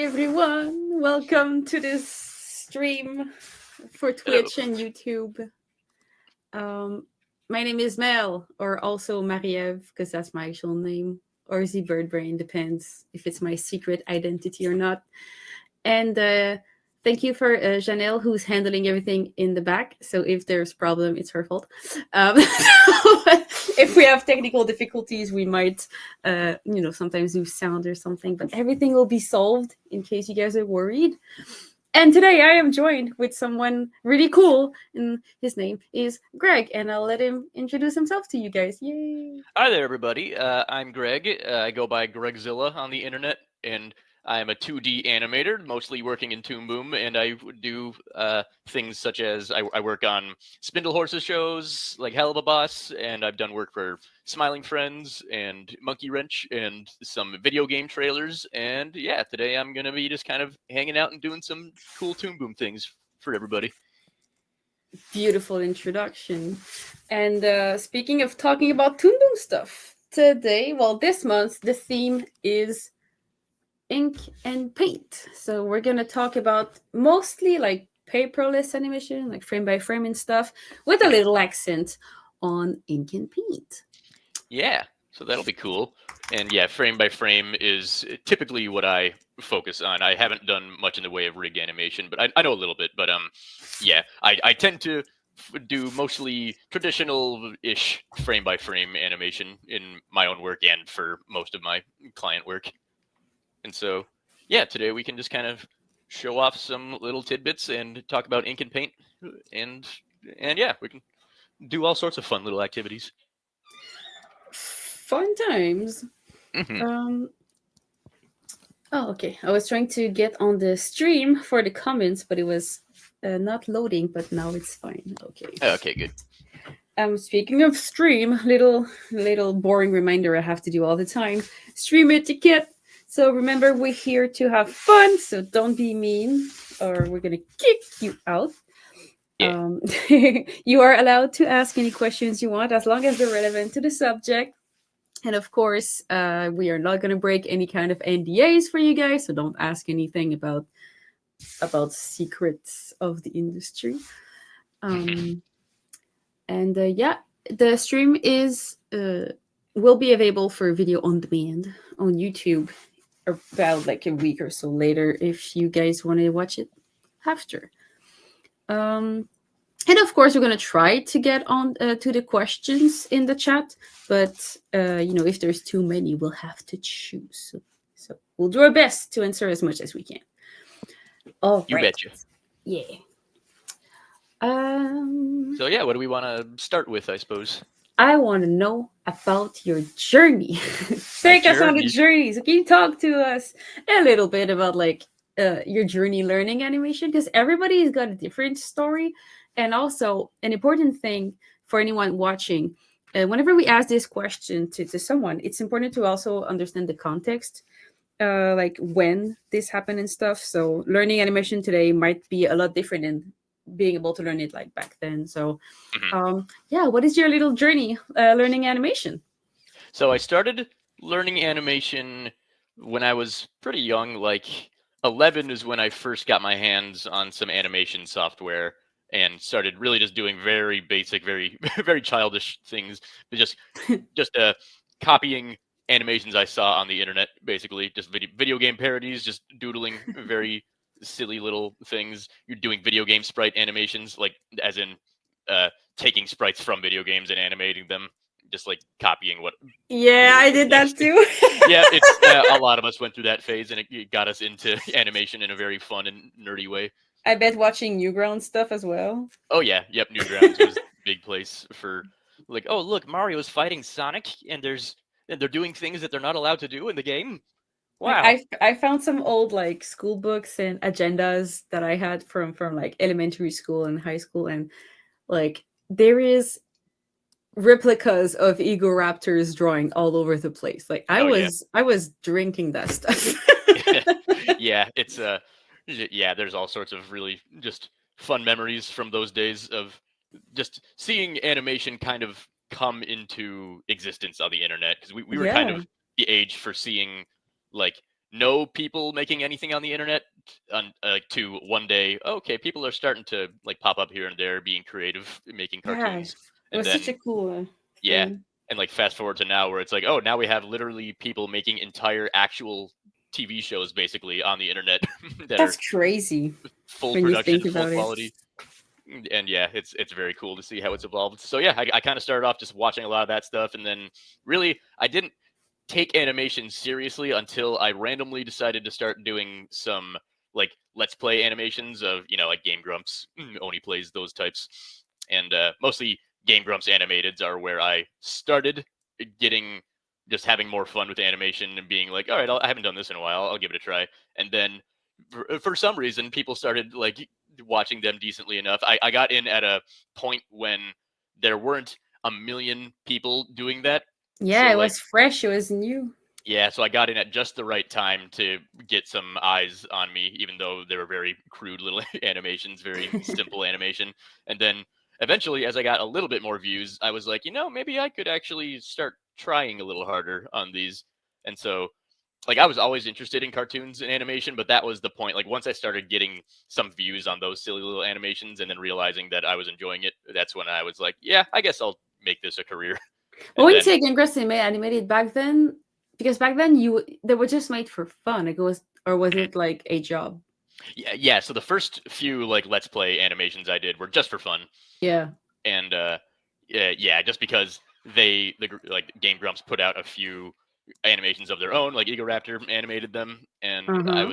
everyone. Welcome to this stream for Hello. Twitch and YouTube. Um, my name is Mel, or also Marie-Ève, because that's my actual name, or Z Birdbrain, depends if it's my secret identity or not. And thank you for Janelle, who's handling everything in the back. So if there's problem, it's her fault. If we have technical difficulties, we might, sometimes lose sound or something. But everything will be solved in case you guys are worried. And today I am joined with someone really cool, and his name is Greg, and I'll let him introduce himself to you guys. Yay! Hi there, everybody. I'm Greg. I go by Gregzilla on the internet, and I'm a 2D animator, mostly working in Toon Boom, and I do things such as I work on Spindle Horses shows like Helluva Boss, and I've done work for Smiling Friends and Monkey Wrench and some video game trailers. And yeah, today I'm going to be just kind of hanging out and doing some cool Toon Boom things for everybody. Beautiful introduction. And speaking of talking about Toon Boom stuff, today, this month, the theme is ink and paint. So we're gonna talk about mostly like paperless animation, like frame by frame and stuff, with a little accent on ink and paint. Yeah, so that'll be cool. And yeah, frame by frame is typically what I focus on. I haven't done much in the way of rig animation, but I know a little bit. But yeah, I tend to do mostly traditional-ish frame by frame animation in my own work and for most of my client work. And so yeah, today we can just kind of show off some little tidbits and talk about ink and paint, and yeah, we can do all sorts of fun little activities. Fun times. Mm-hmm. Um. Oh, okay. I was trying to get on the stream for the comments, but it was not loading. But now it's fine. Okay. Okay, good. Speaking of stream, little boring reminder I have to do all the time. Stream etiquette. So remember, we're here to have fun. So don't be mean, or we're gonna kick you out. Yeah. You are allowed to ask any questions you want as long as they're relevant to the subject. And of course, we are not going to break any kind of NDAs for you guys, so don't ask anything about secrets of the industry. Um, and yeah, the stream is will be available for video on demand on YouTube about like a week or so later if you guys want to watch it after. Um, and of course, we're going to try to get on to the questions in the chat, but if there's too many, we'll have to choose. So we'll do our best to answer as much as we can. All You right. betcha. Yeah. So yeah, what do we want to start with, I suppose? I want to know about your journey. My Take us on the journey. journey. So can you talk to us a little bit about like your journey learning animation? Because everybody's got a different story, and also an important thing for anyone watching. Whenever we ask this question to someone, it's important to also understand the context, like when this happened and stuff. So learning animation today might be a lot different than being able to learn it like back then. So Mhm. yeah, what is your little journey learning animation? So I started learning animation when I was pretty young. Like 11 is when I first got my hands on some animation software and started really just doing very basic, very very childish things, but just copying animations I saw on the internet, basically just video game parodies, just doodling very silly little things. You're doing video game sprite animations, like as in taking sprites from video games and animating them, just like copying what Yeah, cool I things did I've that seen. too. Yeah, it's a lot of us went through that phase, and it got us into animation in a very fun and nerdy way. I bet watching Newgrounds stuff as well. Oh yeah, yep. Newgrounds was a big place for like, oh look, Mario's fighting Sonic, and they're doing things that they're not allowed to do in the game. Like Wow. I found some old like school books and agendas that I had from like elementary school and high school, and like there is replicas of Ego Raptors drawing all over the place. Like I Oh yeah. was I was drinking that stuff. Yeah, it's yeah, there's all sorts of really just fun memories from those days of just seeing animation kind of come into existence on the internet, because we were kind Yeah. of the age for seeing like know people making anything on the internet to one day, okay, people are starting to like pop up here and there being creative, making Yeah, cartoons. it And was such then, a cool yeah. thing. And like fast forward to now where it's like, oh, now we have literally people making entire actual TV shows basically on the internet that are That's crazy full when you production, think full about it. quality. And yeah, it's very cool to see how it's evolved. So yeah, I kind of started off just watching a lot of that stuff, and then really I didn't take animation seriously until I randomly decided to start doing some like let's play animations of like Game Grumps, Oni plays those types, and mostly Game Grumps animateds are where I started getting just having more fun with animation and being like, all right, I haven't done this in a while, I'll give it a try, and then for some reason people started like watching them decently enough. I got in at a point when there weren't a million people doing that, Yeah, so it like was fresh. It was new. yeah, so I got in at just the right time to get some eyes on me, even though they were very crude little animations, very simple animation. And then eventually, as I got a little bit more views, I was like, maybe I could actually start trying a little harder on these. And so, like, I was always interested in cartoons and animation, but that was the point. Like, once I started getting some views on those silly little animations and then realizing that I was enjoying it, that's when I was like, yeah, I guess I'll make this a career. But And when you then say Game Grumps animated back then, because back then they were just made for fun. Like it was, or was it like a job? yeah, so the first few like let's play animations I did were just for fun, Yeah. and yeah, just because like Game Grumps put out a few animations of their own, like Ego Raptor animated them, and Uh huh.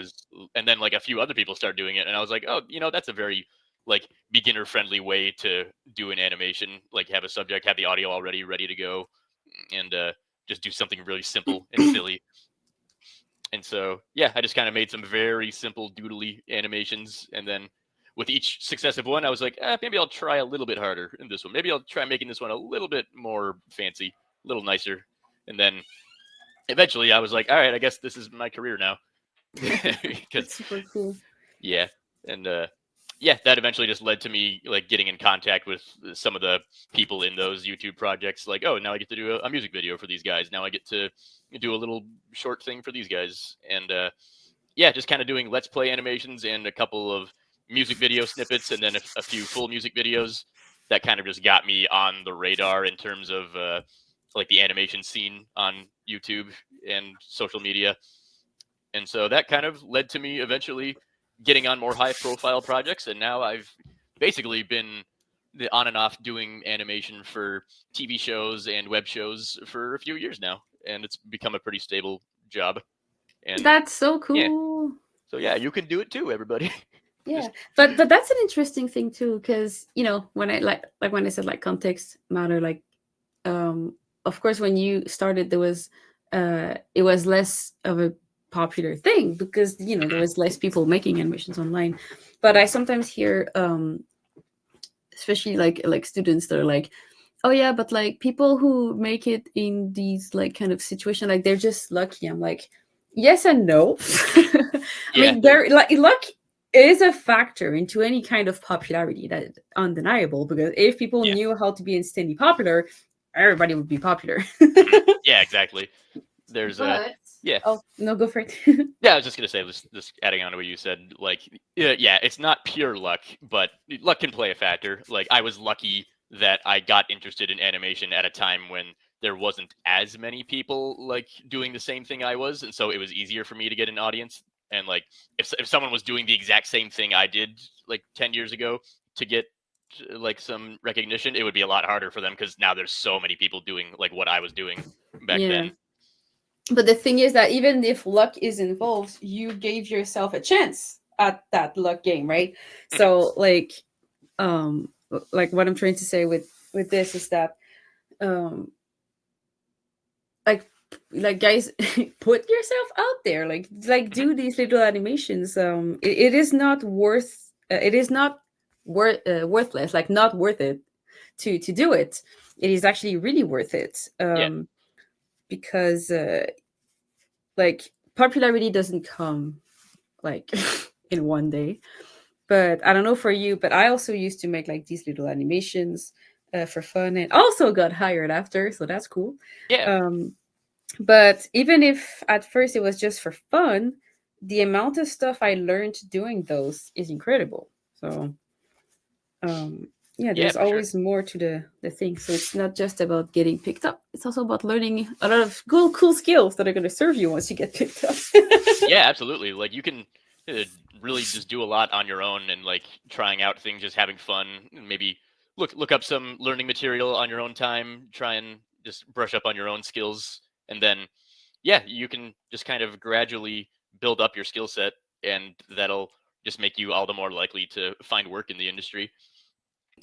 and then like a few other people started doing it, and I was like, oh, that's a very like beginner friendly way to do an animation, like have a subject, have the audio already ready to go, and just do something really simple and silly. And so, yeah, I just kind of made some very simple doodly animations. And then with each successive one, I was like, maybe I'll try a little bit harder in this one. Maybe I'll try making this one a little bit more fancy, a little nicer. And then eventually I was like, all right, I guess this is my career now. Because, That's super cool. yeah. And yeah, that eventually just led to me like getting in contact with some of the people in those YouTube projects. Like, oh, now I get to do a music video for these guys. Now I get to do a little short thing for these guys. And yeah, just kind of doing let's play animations and a couple of music video snippets, and then a few full music videos. That kind of just got me on the radar in terms of like the animation scene on YouTube and social media. And so that kind of led to me eventually getting on more high profile projects. And now I've basically been on and off doing animation for TV shows and web shows for a few years now. And it's become a pretty stable job. And That's so yeah, cool. so yeah, you can do it too, everybody. Yeah, Just but that's an interesting thing too, because when I like when I said like context matter, like of course when you started there was it was less of a popular thing because there was less people making animations online. But I sometimes hear especially like students that are like, oh yeah, but like people who make it in these like kind of situation, like they're just lucky. I'm like, yes and no. I yeah, mean, there like luck is a factor into any kind of popularity, that is undeniable, because if people yeah, knew how to be instantly popular, everybody would be popular. yeah, exactly. There's a But yeah, oh no, go for it. yeah. I was just gonna say, just adding on to what you said, like yeah, it's not pure luck, but luck can play a factor. Like I was lucky that I got interested in animation at a time when there wasn't as many people like doing the same thing I was, and so it was easier for me to get an audience. And like if someone was doing the exact same thing I did like 10 years ago to get like some recognition, it would be a lot harder for them because now there's so many people doing like what I was doing back Yeah. then. But the thing is that even if luck is involved, you gave yourself a chance at that luck game, right? Mhm. So um like what I'm trying to say with this is that um like guys, put yourself out there, like Mhm. do these little animations. It is not worth it is not worthless, like not worth it to do it. It is actually really worth it, Yeah. because like popularity doesn't come like in one day. But I don't know for you, but I also used to make like these little animations for fun, and also got hired after, so that's cool. Yeah. um But even if at first it was just for fun, the amount of stuff I learned doing those is incredible. So um, yeah, Yeah, there's for sure. always more to the thing. So it's not just about getting picked up. It's also about learning a lot of cool skills that are going to serve you once you get picked up. Yeah, absolutely. Like you can uh, really just do a lot on your own and like trying out things, just having fun. Maybe look up some learning material on your own time. Try and just brush up on your own skills, and then yeah, you can just kind of gradually build up your skill set, and that'll just make you all the more likely to find work in the industry.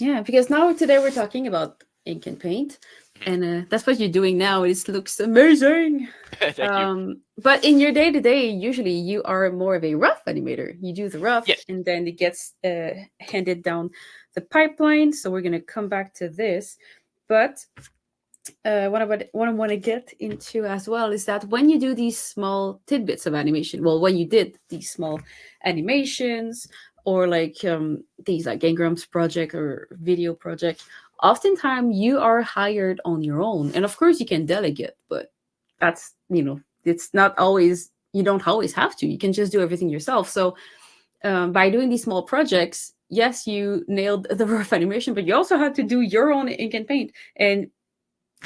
Yeah, because now today we're talking about ink and paint, Mhm. and that's what you're doing now. It looks amazing. Thank you. But in your day to day, usually you are more of a rough animator. You do the rough, Yes. and then it gets handed down the pipeline. So we're gonna come back to this, but what I want to get into as well is that when you do these small tidbits of animation, well, when you did these small animations or like these like engrams project or video project, oftentimes you are hired on your own, and of course you can delegate, but that's it's not always, you don't always have to. You can just do everything yourself. So by doing these small projects, yes, you nailed the rough animation, but you also had to do your own ink and paint and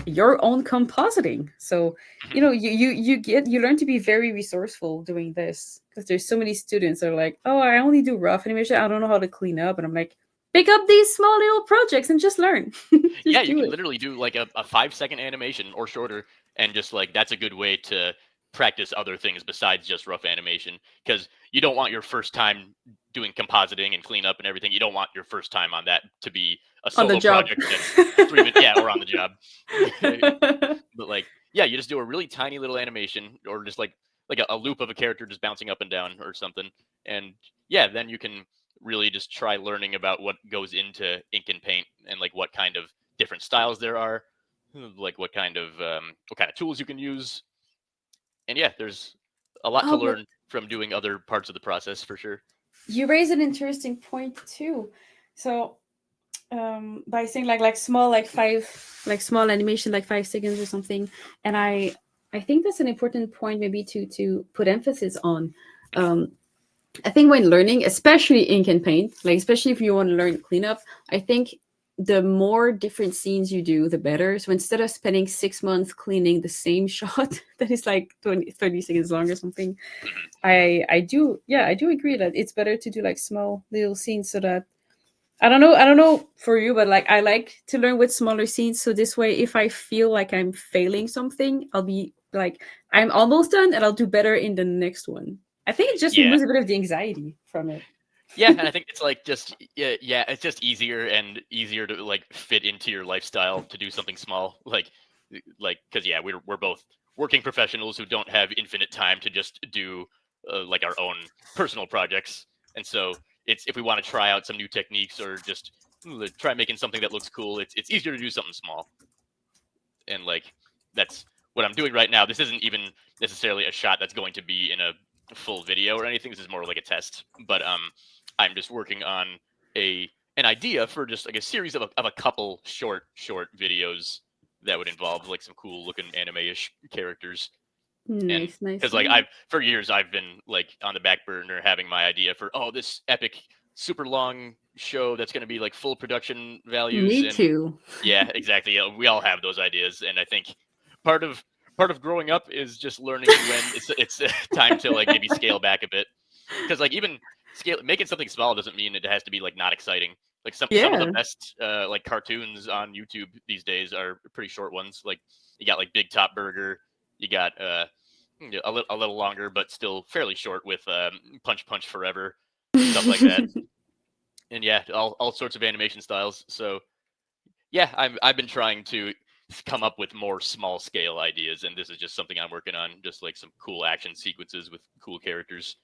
your own compositing. So you learn to be very resourceful doing this, because there's so many students that are like, oh, I only do rough animation, I don't know how to clean up. And I'm like, pick up these small little projects and just learn. Yeah, Just you do can it. literally do like a 5 second animation or shorter, and just like that's a good way to practice other things besides just rough animation. Because you don't want your first time doing compositing and cleanup and everything. You don't want your first time on that to be a On the solo job. project that's 3 minutes, yeah, or on the job. But like, yeah, you just do a really tiny little animation, or just like a loop of a character just bouncing up and down or something, and yeah, then you can really just try learning about what goes into ink and paint, and like what kind of different styles there are, like what kind of tools you can use, and yeah, there's a lot to Oh, but learn from doing other parts of the process for sure. you raise an interesting point too. So by saying like small, like five, like small animation, like 5 seconds or something, and I think that's an important point maybe to put emphasis on. Mhm. I think when learning, especially ink and paint, like especially if you want to learn cleanup, I think the more different scenes you do, the better. So instead of spending 6 months cleaning the same shot that is like 20, 30 seconds long or something, Mhm. I do agree that it's better to do like small little scenes, so that I don't know for you, but like I like to learn with smaller scenes. So this way, if I feel like I'm failing something, I'll be like, I'm almost done and I'll do better in the next one. I think it just Yeah. removes a bit of the anxiety from it. Yeah, and I think it's like just yeah, it's just easier and easier to like fit into your lifestyle to do something small, like because yeah, we're both working professionals who don't have infinite time to just do like our own personal projects, and so it's if we want to try out some new techniques or just try making something that looks cool, it's easier to do something small, and like that's what I'm doing right now. This isn't even necessarily a shot that's going to be in a full video or anything. This is more like a test. But I'm just working on a an idea for just like a series of a couple short videos that would involve like some cool looking anime-ish characters. And Nice, nice, because like nice. I've for years I've been like on the back burner having my idea for this epic super long show that's going to be like full production values, Me and too. yeah, exactly. Yeah, we all have those ideas, and I think part of part of growing up is just learning when it's time to like maybe scale back a bit. Because like even scale making something small doesn't mean it has to be like not exciting. Like some of the Yeah. best like cartoons on YouTube these days are pretty short ones. Like you got like Big Top Burger, you got a little longer but still fairly short with Punch Punch Forever, stuff like that. And yeah, all sorts of animation styles. So yeah, I've been trying to come up with more small scale ideas, and this is just something I'm working on, just like some cool action sequences with cool characters.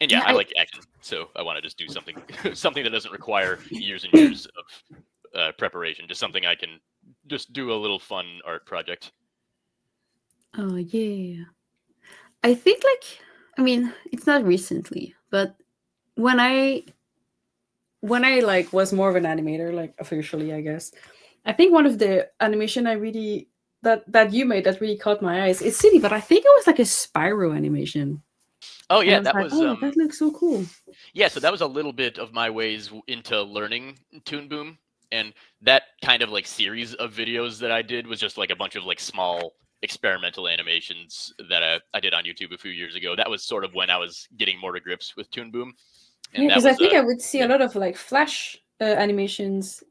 And yeah, Yeah, I like action, so I want to just do something something that doesn't require years and years of preparation, just something I can just do a little fun art project. oh yeah. I think like, I mean, it's not recently, but when I when I like was more of an animator, like officially, I guess. I think one of the animation I really that you made that really caught my eyes. It's silly, but I think it was like a Spyro animation, Oh and yeah, I was that like, was oh, that looks so cool. yeah, so that was a little bit of my ways into learning Toon Boom, and that kind of like series of videos that I did was just like a bunch of like small experimental animations that I did on YouTube a few years ago. That was sort of when I was getting more to grips with Toon Boom, Yeah, and that because I was think I would see a yeah, lot of like Flash animations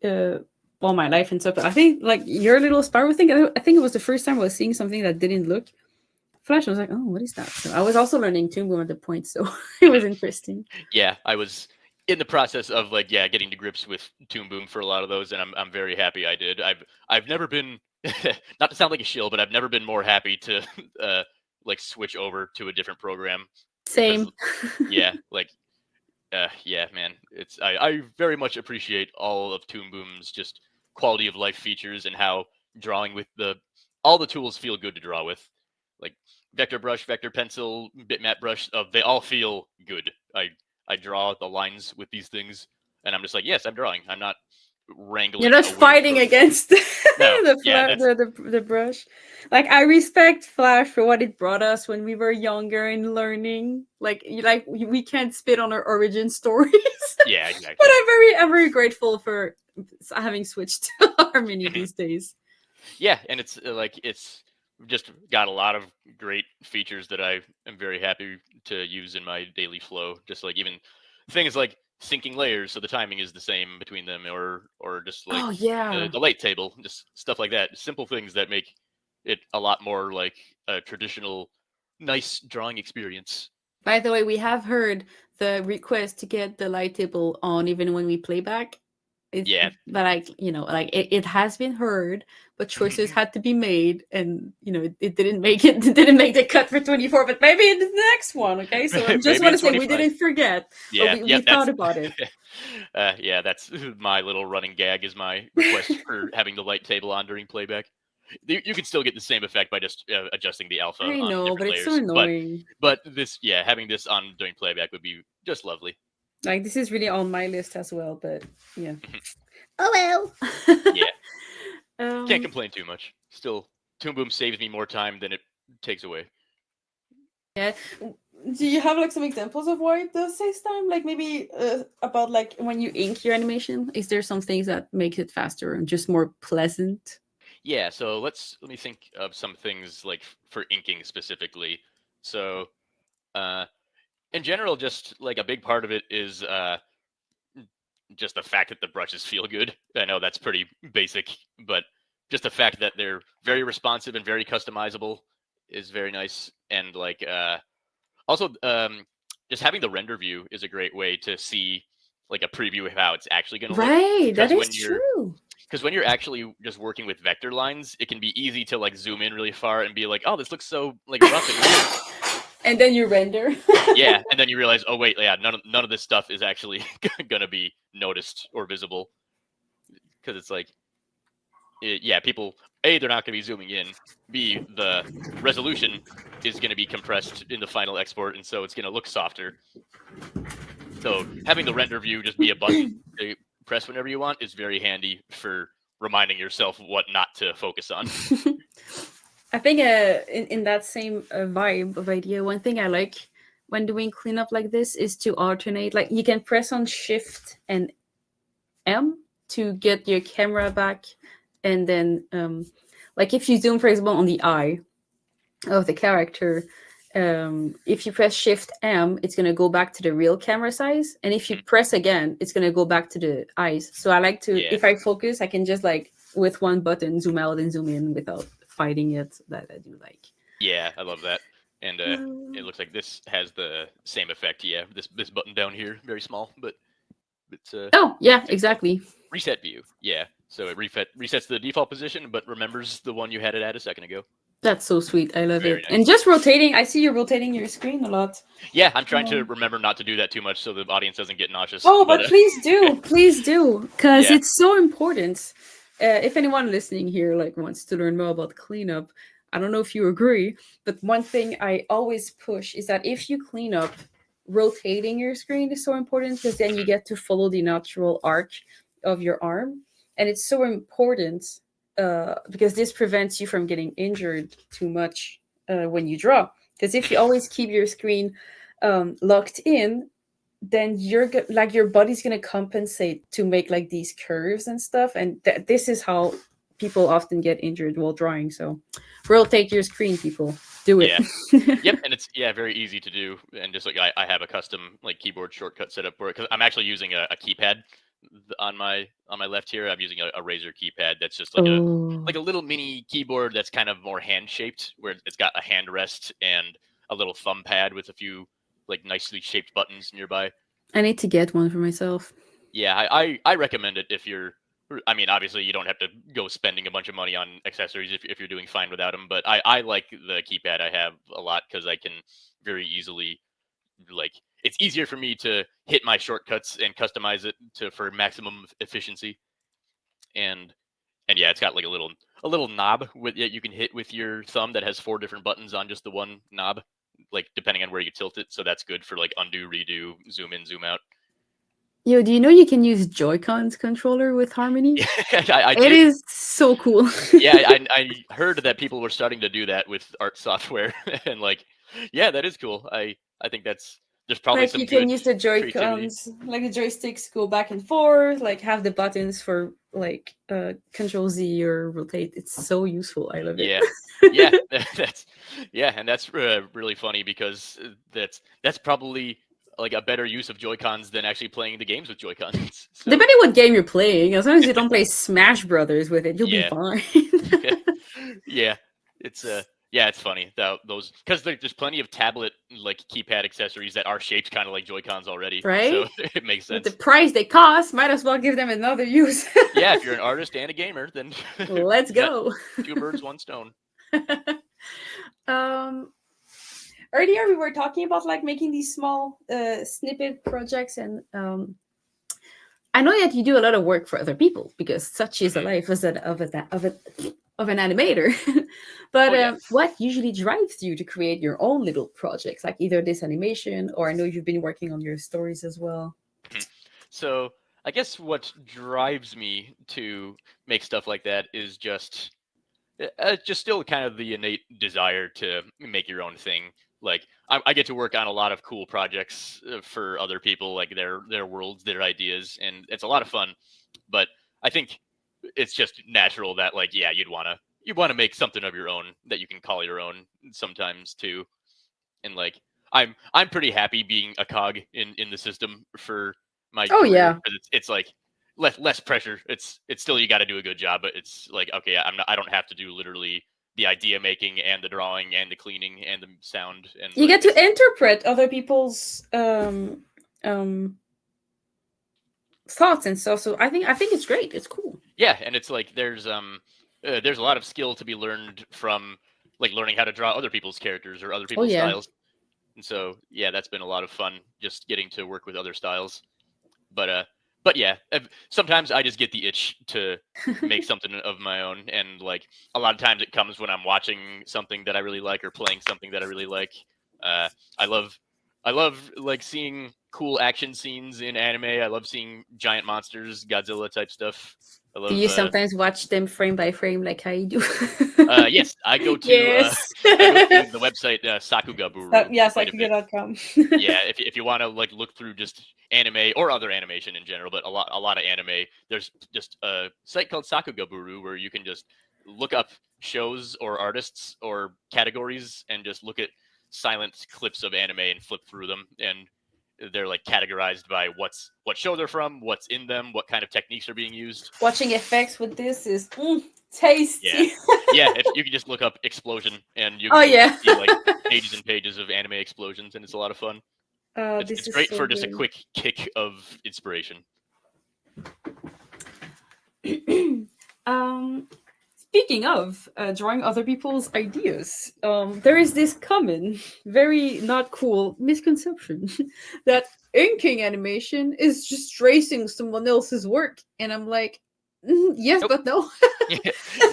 all my life and stuff. But I think like your little Spyro thing, I think it was the first time I was seeing something that didn't look Flash. I was like, oh, what is that? So I was also learning Toon Boom at the point, so it was interesting. yeah, I was in the process of like getting to grips with Toon Boom for a lot of those, and I'm very happy I did. I've never been not to sound like a shill, but I've never been more happy to like switch over to a different program because Same. yeah, like yeah, man, I very much appreciate all of Toon Boom's just quality of life features and how drawing with all the tools feel good to draw with, like vector brush, vector pencil, bitmap brush. They all feel good. I draw the lines with these things, and I'm just like, yes, I'm drawing. I'm not You're wrangling not a weird fighting program. against No, yeah, that's the brush. Like I respect Flash for what it brought us when we were younger and learning. Like we can't spit on our origin stories. yeah, But exactly. I'm very grateful for having switched to Harmony these days. Yeah, and it's just got a lot of great features that I am very happy to use in my daily flow. Just like even things like syncing layers, so the timing is the same between them, or just like Oh yeah. the light table, just stuff like that. Simple things that make it a lot more like a traditional, nice drawing experience. By the way, we have heard the request to get the light table on even when we play back. Yeah. But like like it has been heard, but choices had to be made, and it didn't make it. It didn't make the cut for 24, but maybe in the next one. Okay, so I just Maybe want in to say we 25. didn't forget, but Yeah, we yep, thought that's about it. yeah, that's my little running gag is my request for having the light table on during playback. You can still get the same effect by just adjusting the alpha I on know, but different it's so layers, annoying. but this, yeah, having this on during playback would be just lovely. Like this is really on my list as well, but yeah. Oh Yeah, well. can't complain too much. Still, Toon Boom saves me more time than it takes away. Yeah. Do you have like some examples of why it does save time? Like maybe about like when you ink your animation, is there some things that makes it faster and just more pleasant? Yeah, so let me think of some things like for inking specifically. So, uh, in general, just like a big part of it is just the fact that the brushes feel good. I know that's pretty basic, but just the fact that they're very responsive and very customizable is very nice. And like also just having the render view is a great way to see like a preview of how it's actually going to look. Right, that Because is true. when you're actually just working with vector lines, it can be easy to like zoom in really far and be like, oh, this looks so like rough and weird. And then you render. Yeah, and then you realize, oh wait, yeah, none of this stuff is actually gonna be noticed or visible because it's like, yeah, people they're not gonna be zooming in. B, the resolution is gonna be compressed in the final export, and so it's gonna look softer. So having the render view just be a button to press whenever you want is very handy for reminding yourself what not to focus on. I think in that same vibe of idea, one thing I like when doing cleanup like this is to alternate. Like you can press on Shift and M to get your camera back, and then like if you zoom, for example, on the eye of the character, if you press Shift M, it's gonna go back to the real camera size, and if you press again, it's gonna go back to the eyes. So I like to, Yeah, if I focus, I can just like with one button zoom out and zoom in without fighting it. That I do like. yeah, I love that. And it Um, looks like this has the same effect. Yeah, this button down here, very small, but it's oh yeah, same effect. exactly. Reset view. Yeah. So it resets the default position, but remembers the one you had it at a second ago. That's so sweet. I love Very it. And nice. just rotating, I see you rotating your screen a lot. Yeah, I'm trying to Um, remember not to do that too much so the audience doesn't get nauseous. oh, But but please do, because yeah, it's so important. If anyone listening here like wants to learn more about cleanup, I don't know if you agree, but one thing I always push is that if you clean up, rotating your screen is so important because then you get to follow the natural arc of your arm, and it's so important because this prevents you from getting injured too much when you draw. Because if you always keep your screen locked in, then like your body's gonna compensate to make like these curves and stuff, and this is how people often get injured while drawing. So rotate your screen, people, do it. Yeah. Yep, and it's very easy to do, and just like I have a custom like keyboard shortcut set up for it because I'm actually using a keypad on my left here. I'm using a Razer keypad that's just Oh, like a little mini keyboard that's kind of more hand shaped, where it's got a hand rest and a little thumb pad with a few like nicely shaped buttons nearby. I need to get one for myself. Yeah, I recommend it if you're. I mean, obviously, you don't have to go spending a bunch of money on accessories if you're doing fine without them. But I like the keypad I have a lot because I can very easily like it's easier for me to hit my shortcuts and customize it for maximum efficiency. And yeah, it's got like a little knob with you can hit with your thumb that has 4 different buttons on just the one knob, like depending on where you tilt it. So that's good for like undo, redo, zoom in, zoom out. Yo, do you know you can use Joy-Cons controller with Harmony? Yeah, I It did. is so cool. Yeah, I heard that people were starting to do that with art software, and like, yeah, that is cool. I think there's probably Like some you can good use the creativity. Joy-Cons, like the joysticks go back and forth, like have the buttons for like Control Z or rotate. It's so useful. I love it. Yeah, yeah, that's and that's really funny because that's probably like a better use of Joy Cons than actually playing the games with Joy Cons. So Depending what game you're playing, as long as you don't play Smash Brothers with it, you'll be yeah, fine. yeah, it's yeah, it's funny that those because there's plenty of tablet like keypad accessories that are shaped kind of like Joy Cons already, so Right? it makes With the sense. price they cost, might as well give them another use. Yeah, if you're an artist and a gamer, then Let's you got go. two birds, one stone. um Earlier we were talking about like making these small snippet projects, and I know that you do a lot of work for other people because such is the Hmm. life as of an animator. But Oh yeah. what usually drives you to create your own little projects, like either this animation, or I know you've been working on your stories as well. Mhm. So I guess what drives me to make stuff like that is just still kind of the innate desire to make your own thing. Like I get to work on a lot of cool projects for other people, like their worlds, their ideas, and it's a lot of fun. But I think it's just natural that like yeah, you'd want to make something of your own that you can call your own sometimes too. And like I'm pretty happy being a cog in the system for my Oh career yeah, because it's like less pressure. It's still you got to do a good job, but it's like okay, I don't have to do literally the idea making and the drawing and the cleaning and the sound and you like get to interpret other people's um thoughts and stuff. So I think it's great. It's cool. yeah, and it's like there's a lot of skill to be learned from like learning how to draw other people's characters or other Oh people's yeah. styles. And so yeah, that's been a lot of fun just getting to work with other styles. But yeah, sometimes I just get the itch to make something of my own, and like a lot of times it comes when I'm watching something that I really like or playing something that I really like. Uh, I love like seeing cool action scenes in anime. I love seeing giant monsters, Godzilla type stuff. I Do love you sometimes watch them frame by frame like I do? yes, Yes. I go to the website Sakugaburu Yes, I quite a could bit. get com. Yeah, if you want to like look through just anime or other animation in general, but a lot of anime, there's just a site called Sakugaburu where you can just look up shows or artists or categories and just look at silent clips of anime and flip through them, and they're like categorized by what show they're from, what's in them, what kind of techniques are being used. Watching effects with this is Yeah, tasty. yeah. If you can just look up explosion, and Oh you'll yeah. just see like pages and pages of anime explosions, and it's a lot of fun. This It's is great so for just a good. quick kick of inspiration. um, Speaking of drawing other people's ideas, there is this common, very not cool misconception that inking animation is just tracing someone else's work, and I'm like, yes, Nope. but no.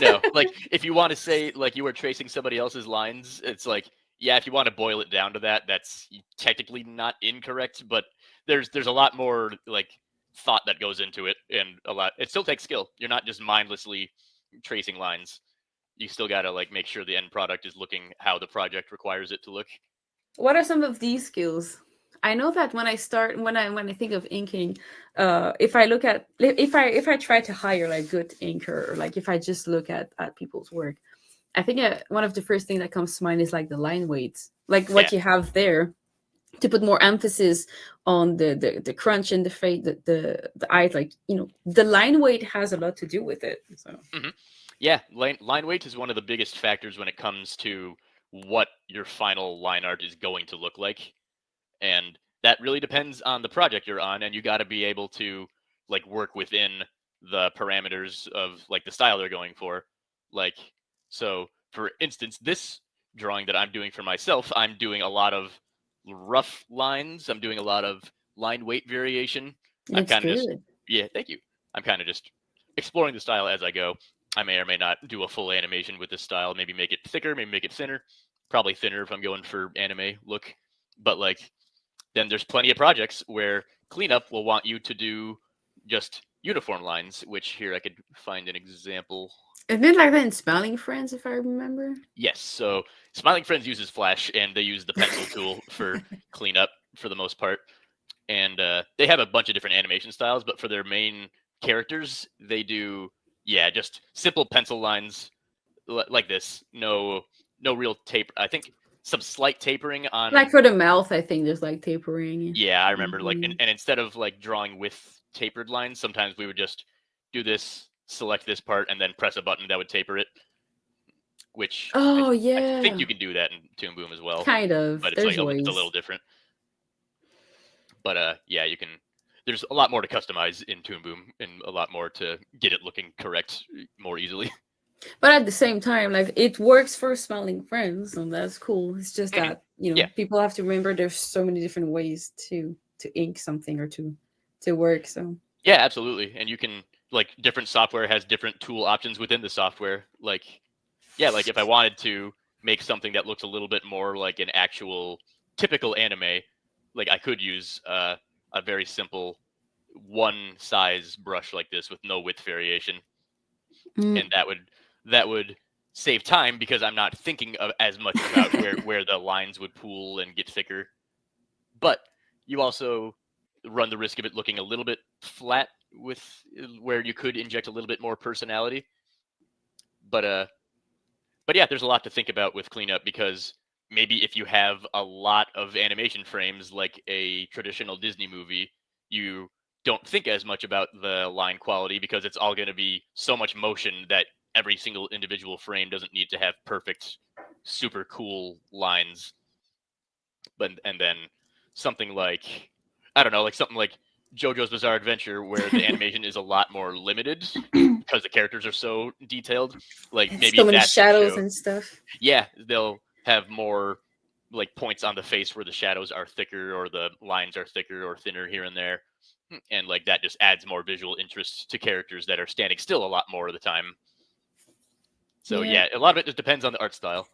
No, like if you want to say like you were tracing somebody else's lines, it's like yeah, if you want to boil it down to that, that's technically not incorrect, but there's a lot more like thought that goes into it, and a lot. It still takes skill. You're not just mindlessly tracing lines. You still got to like make sure the end product is looking how the project requires it to look. What are some of these skills? I know that when I think of inking, if I look at if I try to hire like good inker, or like if I just look at people's work, I think one of the first things that comes to mind is like the line weights, like Yeah. what you have there, to put more emphasis on the crunch in the face, the eyes, like, the line weight has a lot to do with it. So hmm Yeah, line weight is one of the biggest factors when it comes to what your final line art is going to look like. And that really depends on the project you're on, and you got to be able to like work within the parameters of like the style they're going for. Like, so for instance, this drawing that I'm doing for myself, I'm doing a lot of rough lines. I'm doing a lot of line weight variation. it I'm looks kind of just, good. yeah, thank you. I'm kind of just exploring the style as I go. I may or may not do a full animation with this style. Maybe make it thicker, maybe make it thinner. Probably thinner if I'm going for anime look. But like, then there's plenty of projects where cleanup will want you to do just uniform lines, which here I could find an example. Isn't it like that in Smiling Friends, if I remember? Yes, so Smiling Friends uses Flash and they use the pencil tool for cleanup for the most part. And they have a bunch of different animation styles, but for their main characters, they do, yeah, just simple pencil lines like this. No real tape. I think some slight tapering Like on. for the mouth, I think there's like tapering. Yeah, I remember like, Mhm. and instead of like drawing with tapered lines, sometimes we would just do this, select this part, and then press a button that would taper it. Which Oh I think yeah, you can do that in Toon Boom as well, kind of. but it's like There's it's a little ways. different. But yeah, you can. There's a lot more to customize in Toon Boom, and a lot more to get it looking correct more easily. But at the same time, like, it works for Smiling Friends, and that's cool. It's just Mhm. that, Yeah, people have to remember there's so many different ways to ink something, or to work. So yeah, absolutely. And you can like different software has different tool options within the software. Like yeah, like if I wanted to make something that looks a little bit more like an actual typical anime, like I could use a very simple one size brush like this with no width variation, mm. and that would save time because I'm not thinking of as much about where the lines would pool and get thicker. But you also run the risk of it looking a little bit flat with where you could inject a little bit more personality. But but yeah, there's a lot to think about with cleanup because maybe if you have a lot of animation frames like a traditional Disney movie, you don't think as much about the line quality because it's all going to be so much motion that every single individual frame doesn't need to have perfect, super cool lines. But and then something like I don't know, like something like JoJo's Bizarre Adventure, where the animation is a lot more limited because the characters are so detailed. Like It's maybe so if many that's the shadows show, and stuff. yeah, they'll have more like points on the face where the shadows are thicker or the lines are thicker or thinner here and there. And like that just adds more visual interest to characters that are standing still a lot more of the time. So Yeah. yeah, a lot of it just depends on the art style.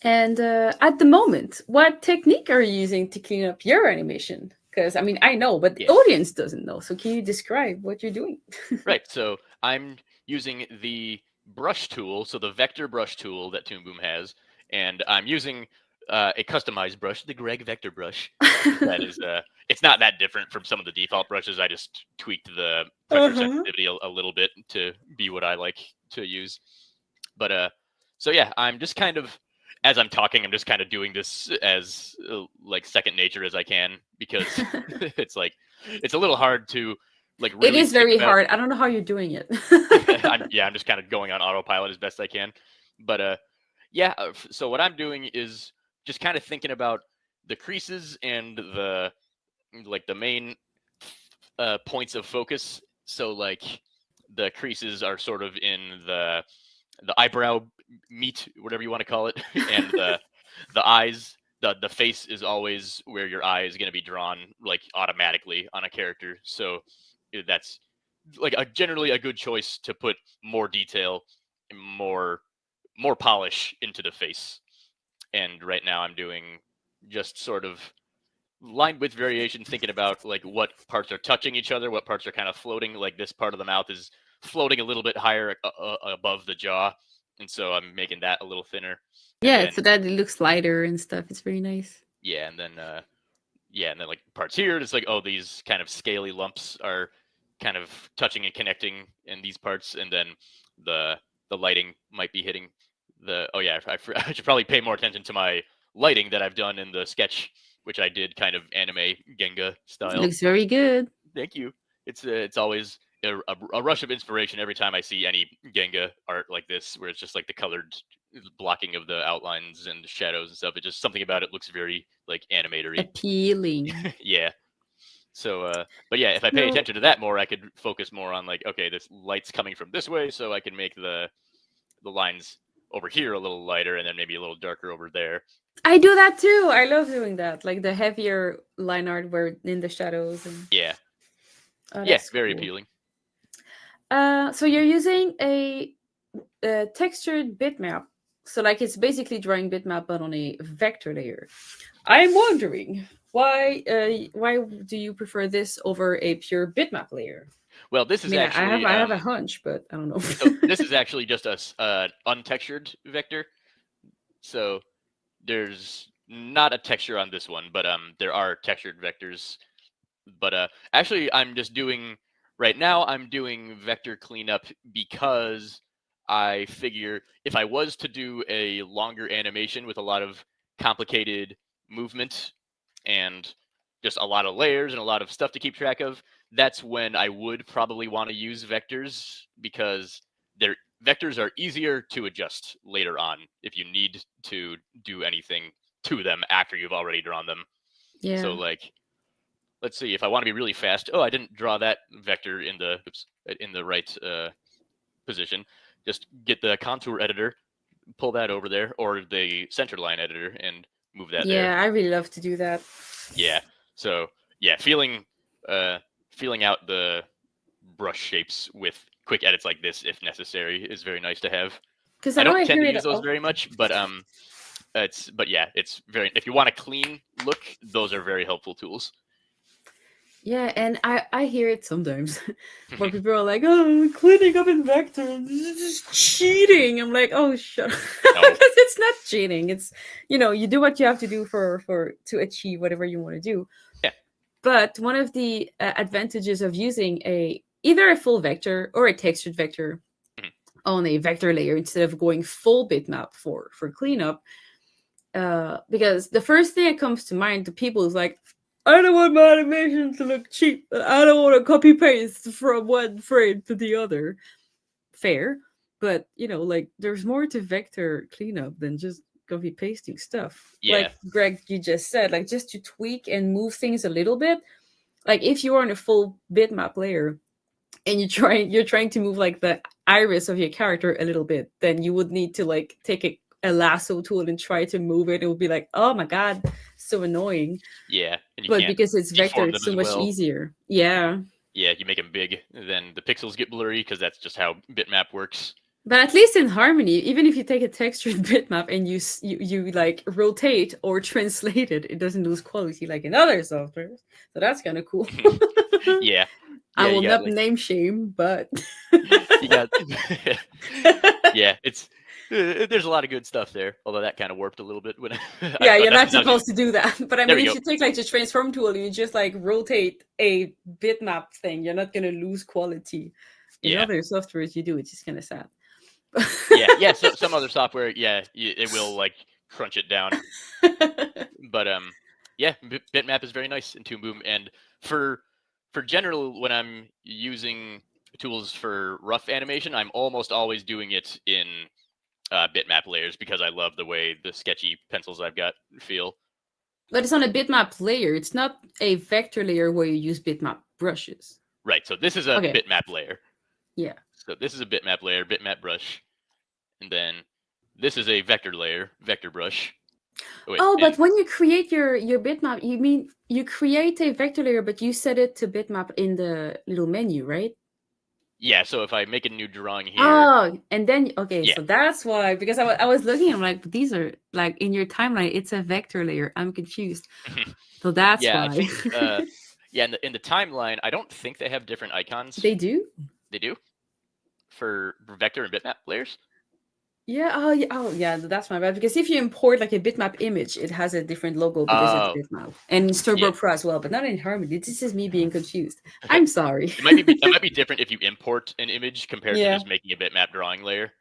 And at the moment, what technique are you using to clean up your animation? Because I mean, I know, but the Yeah. audience doesn't know. So can you describe what you're doing? Right. So I'm using the brush tool, so the vector brush tool that Toon Boom has, and I'm using a customized brush, the Greg Vector brush. That is, it's not that different from some of the default brushes. I just tweaked the pressure Uh-huh. sensitivity a little bit to be what I like to use. But so yeah, I'm just kind of as I'm talking, I'm just kind of doing this as like second nature as I can because it's like it's a little hard to like It really is think very about. hard. I don't know how you're doing it. I'm just kind of going on autopilot as best I can. But yeah. So what I'm doing is just kind of thinking about the creases and the like the main points of focus. So like the creases are sort of in the eyebrow meat, whatever you want to call it, and the eyes. The face is always where your eye is going to be drawn like automatically on a character. So that's like generally a good choice to put more detail and more polish into the face. And right now I'm doing just sort of line width variation, thinking about like what parts are touching each other, what parts are kind of floating. Like this part of the mouth is floating a little bit higher above the jaw, and so I'm making that a little thinner. And Yeah, then so that it looks lighter and stuff. It's very nice. yeah, and then like parts here, it's like, oh, these kind of scaly lumps are kind of touching and connecting in these parts, and then the lighting might be hitting the. Oh yeah, I should probably pay more attention to my lighting that I've done in the sketch, which I did kind of anime Genga It style. looks very good. Thank you. It's always a rush of inspiration every time I see any Genga art like this, where it's just like the colored blocking of the outlines and shadows and stuff. It just something about it looks very like animatory. Appealing. Yeah. So, but yeah, if I pay So attention to that more, I could focus more on like, okay, this light's coming from this way, so I can make the lines over here a little lighter, and then maybe a little darker over there. I do that too. I love doing that. Like the heavier line art where in the shadows and Yeah, oh yeah, that's very cool. appealing. So you're using a textured bitmap. So like it's basically drawing bitmap but on a vector layer. I'm wondering why do you prefer this over a pure bitmap layer? Well, this I is mean, actually I have a hunch, but I don't so know. this is actually just a untextured vector. So there's not a texture on this one, but there are textured vectors. But actually, I'm just doing right now. I'm doing vector cleanup because I figure if I was to do a longer animation with a lot of complicated movement and just a lot of layers and a lot of stuff to keep track of, that's when I would probably want to use vectors, because they're vectors are easier to adjust later on if you need to do anything to them after you've already drawn them. So Yeah. like, let's see, if I want to be really fast, oh, I didn't draw that vector in the right position. Just get the contour editor, pull that over there, or the center line editor, and move that there. Yeah, I really love to do that. Yeah. So yeah, feeling out the brush shapes with quick edits like this, if necessary, is very nice to have. Because I I know don't I tend hear to it. use those Oh, very much, but yeah, it's very. If you want a clean look, those are very helpful tools. yeah, and I hear it sometimes where people are like, "Oh, cleaning up in vector, this is just cheating." I'm like, "Oh, shut up!" No. Because it's not cheating. It's you do what you have to do for to achieve whatever you want to do. Yeah. But one of the advantages of using a either a full vector or a textured vector Mhm. on a vector layer instead of going full bitmap for cleanup, because the first thing that comes to mind to people is like, I don't want my animation to look cheap. I don't want to copy paste from one frame to the other. Fair, but like there's more to vector cleanup than just copy pasting stuff. Yeah. Like Greg, you just said, like just to tweak and move things a little bit. Like if you're on a full bitmap layer and you're trying to move like the iris of your character a little bit, then you would need to like take a lasso tool and try to move it. It would be like, oh my god, so annoying. Yeah, and you But can't because it's vector, deform it's them so as much well. easier. Yeah. Yeah, you make them big, then the pixels get blurry because that's just how bitmap works. But at least in Harmony, even if you take a textured bitmap and you like rotate or translate it, it doesn't lose quality like in other softwares. So that's kind of cool. Yeah, I yeah, will you got not like name shame, but you got yeah, it's there's a lot of good stuff there. Although that kind of warped a little bit when yeah, you're that's not because I was supposed to do that. But I there mean, we if go. you take like the transform tool and you just like rotate a bitmap thing, you're not gonna lose quality. In Yeah, other softwares, you do. It's just kind of sad. yeah. So some other software, yeah, it will like crunch it down. But yeah, bitmap is very nice in Toon Boom, and for general when I'm using tools for rough animation, I'm almost always doing it in bitmap layers because I love the way the sketchy pencils I've got feel. But it's on a bitmap layer. It's not a vector layer where you use bitmap brushes. Right. So this is a Okay. bitmap layer. Yeah. So this is a bitmap layer, bitmap brush, and then this is a vector layer, vector brush. Oh, wait, Oh, but and when you create your bitmap, you mean you create a vector layer, but you set it to bitmap in the little menu, right? yeah. So if I make a new drawing here, Oh, and then okay, yeah, so that's why because I was looking, I'm like, but these are like in your timeline, it's a vector layer. I'm confused. So that's yeah. I why. think yeah. In the timeline, I don't think they have different icons. They do? They do. for vector and bitmap layers? Yeah. Oh, yeah. That's my bad. Because if you import like a bitmap image, it has a different logo because it's Oh, bitmap, and in yeah. Turbo Pro as well, but not in Harmony. This is me being confused. Okay. I'm sorry. That might be different if you import an image compared to Yeah. just making a bitmap drawing layer.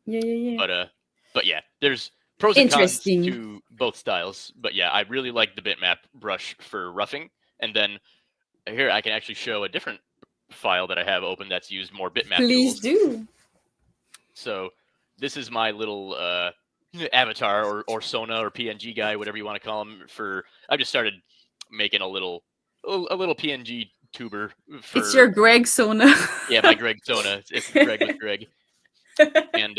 Yeah. Yeah. Yeah. But but yeah, there's pros and cons Interesting. to both styles. But yeah, I really like the bitmap brush for roughing. And then here I can actually show a different file that I have open that's used more bitmap Please tools. do. So this is my little avatar or Sona or PNG guy, whatever you want to call him. I just started making a little PNG tuber It's your for Greg Sona. yeah, my Greg Sona. It's Greg with Greg. And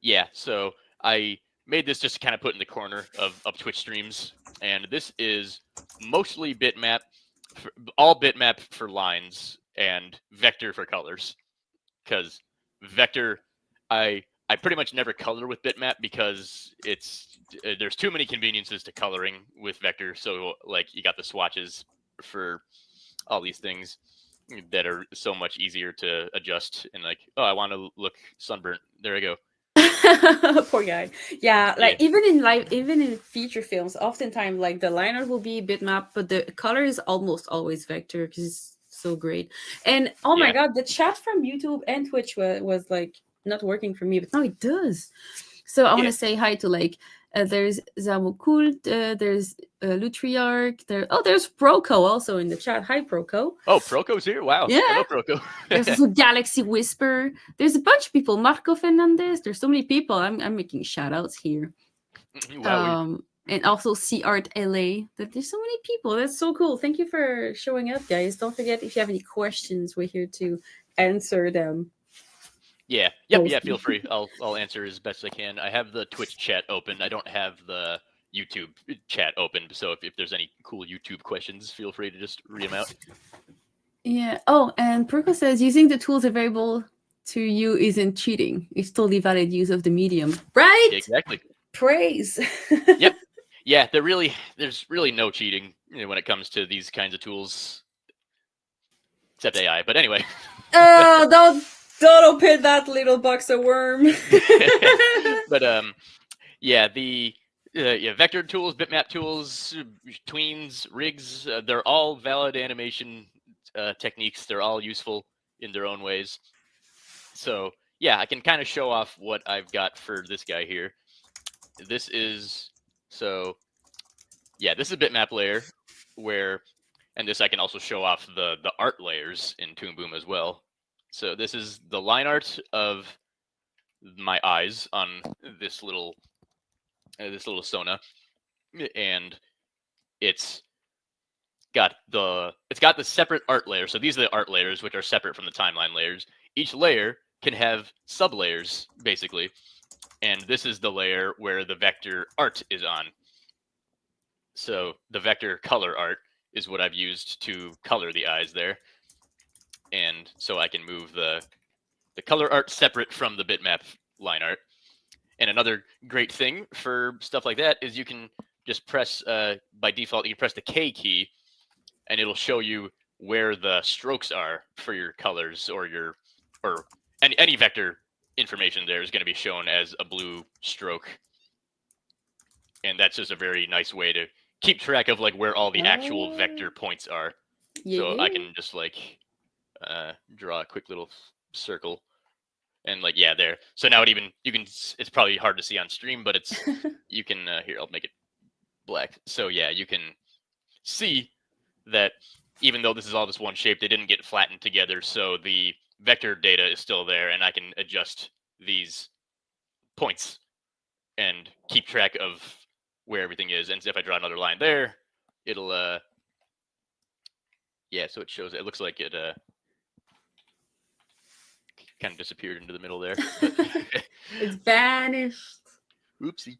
yeah, so I made this just to kind of put in the corner of Twitch streams. And this is mostly bitmap, all bitmap for lines and vector for colors. Because vector, I pretty much never color with bitmap because there's too many conveniences to coloring with vector. So like you got the swatches for all these things that are so much easier to adjust and like, oh, I want to look sunburnt. There I go. Poor guy. Yeah, Yeah. like even in feature films, oftentimes like the liner will be bitmap, but the color is almost always vector because it's so great. And oh my Yeah. god, the chat from YouTube and Twitch was like not working for me, but now it does. So I want Yeah. to say hi to like there's Zamokult, there's Lutriarch, there's Proco also in the chat. Hi Proco. Oh, Proco's here. Wow. Yeah, Hello, Proco. there's also Galaxy Whisper. There's a bunch of people. Marco Fernandez. There's so many people. I'm making shout outs here. Wow. And also C Art LA. That there's so many people. That's so cool. Thank you for showing up, guys. Don't forget if you have any questions, we're here to answer them. Yeah. Yep. Yeah. Feel Mostly. free. I'll answer as best I can. I have the Twitch chat open. I don't have the YouTube chat open. So if there's any cool YouTube questions, feel free to just read them out. Yeah. Oh, and Perko says using the tools available to you isn't cheating. It's totally valid use of the medium. Right? Exactly. Praise. Yep. Yeah. There's really no cheating when it comes to these kinds of tools, except AI. But anyway. Oh, don't open that little box of worm. But yeah, the vector tools, bitmap tools, tweens, rigs, they're all valid animation techniques. They're all useful in their own ways. So yeah, I can kind of show off what I've got for this guy here. This is this is a bitmap layer where, and this I can also show off the art layers in Toon Boom as well. So this is the line art of my eyes on this little Sona, and it's got the separate art layer. So these are the art layers, which are separate from the timeline layers. Each layer can have sub layers basically, and this is the layer where the vector art is on. So the vector color art is what I've used to color the eyes there, and so I can move the color art separate from the bitmap line art. And another great thing for stuff like that is you can just press by default, you can press the K key and it'll show you where the strokes are for your colors or any vector information there is going to be shown as a blue stroke. And that's just a very nice way to keep track of like where all the actual vector points are. Yeah, So yeah. I can just like draw a quick little circle and like yeah there. So now it's probably hard to see on stream, but you can here I'll make it black. So yeah, you can see that even though this is all just one shape, they didn't get flattened together, so the vector data is still there, and I can adjust these points and keep track of where everything is. And if I draw another line there, it'll so it shows. It looks like it kind of disappeared into the middle there. But It's vanished. oopsie.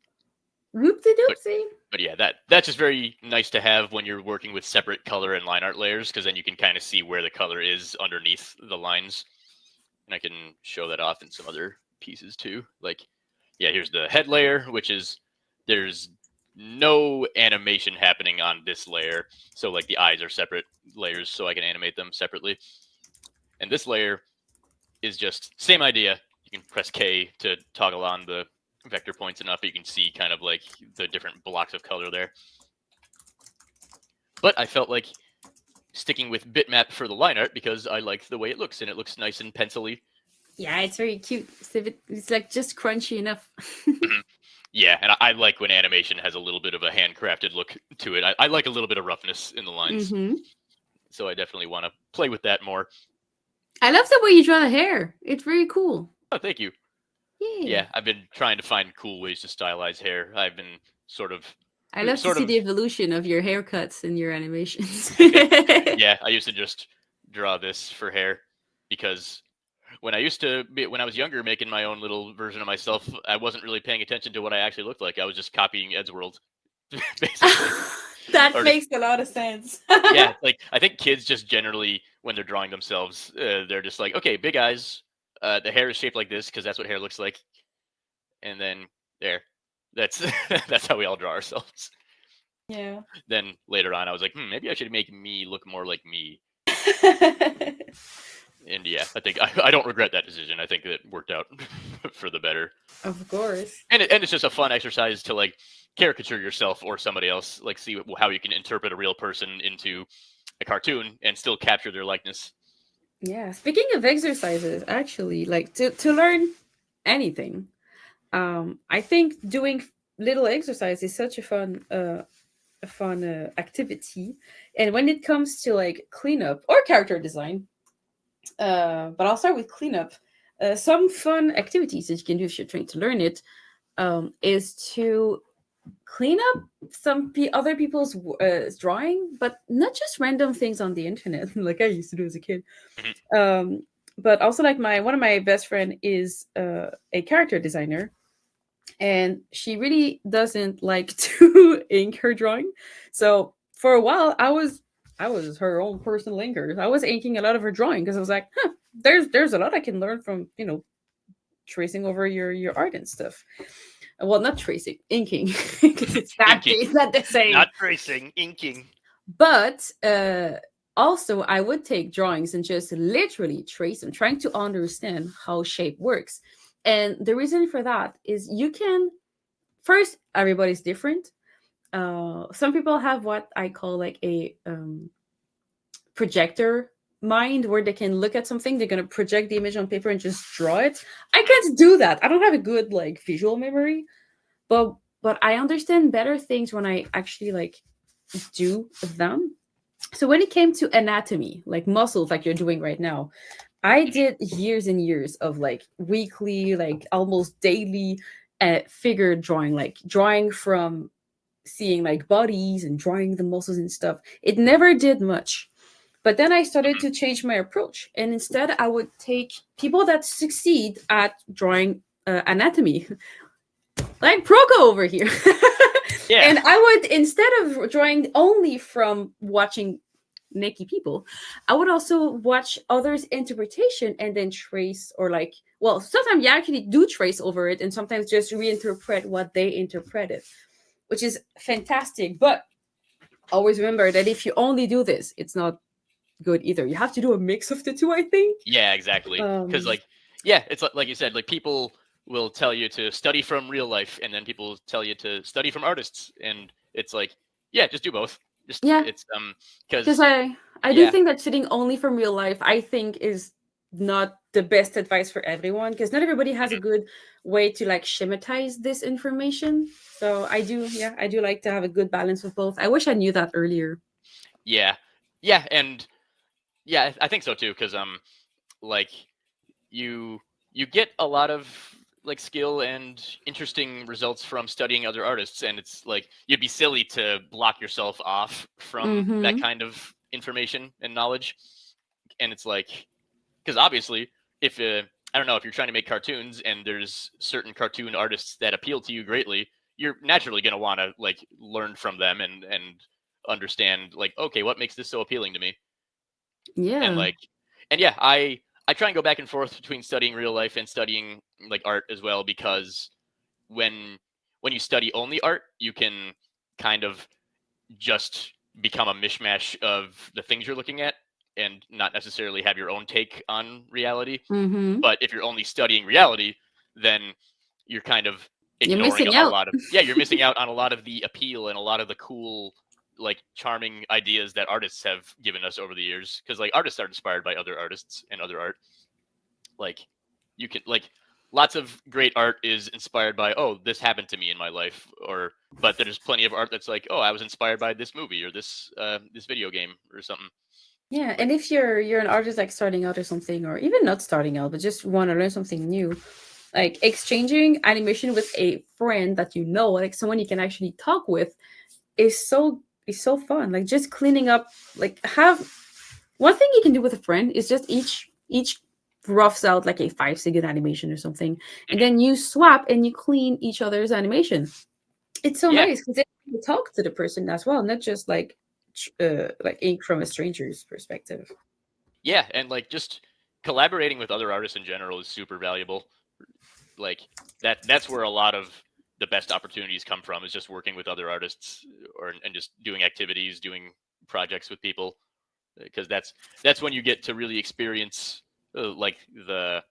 Whoopsie doopsie. But yeah, that's just very nice to have when you're working with separate color and line art layers, because then you can kind of see where the color is underneath the lines. And I can show that off in some other pieces too. Like, yeah, here's the head layer, which is there's no animation happening on this layer. So like the eyes are separate layers, so I can animate them separately. And this layer is just same idea. You can press K to toggle on the vector points enough, but you can see kind of like the different blocks of color there. But I felt like sticking with bitmap for the line art because I like the way it looks, and it looks nice and pencil-y. Yeah, it's very cute. It's like just crunchy enough. Yeah, and I like when animation has a little bit of a handcrafted look to it. I like a little bit of roughness in the lines. Mm-hmm. So I definitely want to play with that more. I love the way you draw the hair. It's very cool. Oh, thank you. Yeah. Yeah, I've been trying to find cool ways to stylize hair. I've been sort of I love to sort see of the evolution of your haircuts and your animations. yeah, I used to just draw this for hair because when I was younger making my own little version of myself, I wasn't really paying attention to what I actually looked like. I was just copying Ed's world basically. That Or just makes a lot of sense. yeah, like I think kids just generally when they're drawing themselves, they're just like, okay, big eyes, the hair is shaped like this because that's what hair looks like, and then there, that's that's how we all draw ourselves. Yeah. Then later on, I was like, maybe I should make me look more like me. And yeah, I think I don't regret that decision. I think it worked out for the better. Of course. And it's just a fun exercise to like caricature yourself or somebody else, like see how you can interpret a real person into a cartoon and still capture their likeness. Yeah. Speaking of exercises, actually, like to learn anything, I think doing little exercise is such a fun activity. And when it comes to like cleanup or character design, but I'll start with cleanup. Some fun activities that you can do if you're trying to learn it is to clean up other people's drawing, but not just random things on the internet like I used to do as a kid. Mhm. But also, like my one of my best friend is a character designer, and she really doesn't like to ink her drawing. So for a while, I was her own personal inker. I was inking a lot of her drawing because I was like, huh, there's a lot I can learn from tracing over your art and stuff. Well, not tracing, inking, because Inking, it's not the same. not tracing, inking. But also, I would take drawings and just literally trace them, trying to understand how shape works. And the reason for that is you can first, everybody's different. Some people have what I call like a projector mind, where they can look at something, they're gonna project the image on paper and just draw it. I can't do that. I don't have a good like visual memory, but I understand better things when I actually like do them. So when it came to anatomy, like muscles, like you're doing right now, I did years and years of like weekly, like almost daily figure drawing, like drawing from seeing like bodies and drawing the muscles and stuff. It never did much. But then I started Mhm. to change my approach. And instead, I would take people that succeed at drawing anatomy, like Proko over here. Yeah. And I would, instead of drawing only from watching naked people, I would also watch others' interpretation and then trace, or like, well, sometimes you actually do trace over it and sometimes just reinterpret what they interpreted, which is fantastic. But always remember that if you only do this, it's not good either. You have to do a mix of the two, I think. Yeah, exactly. Because like, yeah, it's like you said, like people will tell you to study from real life, and then people tell you to study from artists, and it's like, yeah, just do both. Just Yeah, it's because because I do yeah, think that sitting only from real life, I think, is not the best advice for everyone, because not everybody has a mhm, good way to like schematize this information. So I do, yeah, I do like to have a good balance of both. I wish I knew that earlier. yeah, yeah, and yeah, I think so too. Because like you you get a lot of like skill and interesting results from studying other artists, and it's like you'd be silly to block yourself off from that Mm-hmm. kind of information and knowledge. And it's like because obviously if I don't know if you're trying to make cartoons and there's certain cartoon artists that appeal to you greatly, you're naturally going to want to like learn from them and understand like okay, what makes this so appealing to me. And Yeah. like and yeah, I try and go back and forth between studying real life and studying like art as well, because when when you study only art, you can kind of just become a mishmash of the things you're looking at. and not necessarily have your own take on reality. Mm-hmm. But if you're only studying reality, then you're kind of You're ignoring missing a out. lot of you're missing out on a lot of the appeal and a lot of the cool, like, charming ideas that artists have given us over the years, because like artists are inspired by other artists and other art. Like, you can, like, lots of great art is inspired by, oh, this happened to me in my life, or but there's plenty of art that's like, oh, I was inspired by this movie or this video game or something. Yeah, Like, and if you're an artist like starting out or something, or even not starting out, but just want to learn something new, like exchanging animation with a friend that you know, like someone you can actually talk with, is so fun. Like just cleaning up, like have one thing you can do with a friend is just each roughs out like a 5 second animation or something, and mhm. then you swap and you clean each other's animation. It's so Yeah, nice because then you talk to the person as well, not just like ink from a stranger's perspective. yeah, and like just collaborating with other artists in general is super valuable. Like, that's where a lot of the best opportunities come from, is just working with other artists, or and just doing activities, doing projects with people, because that's when you get to really experience, like, the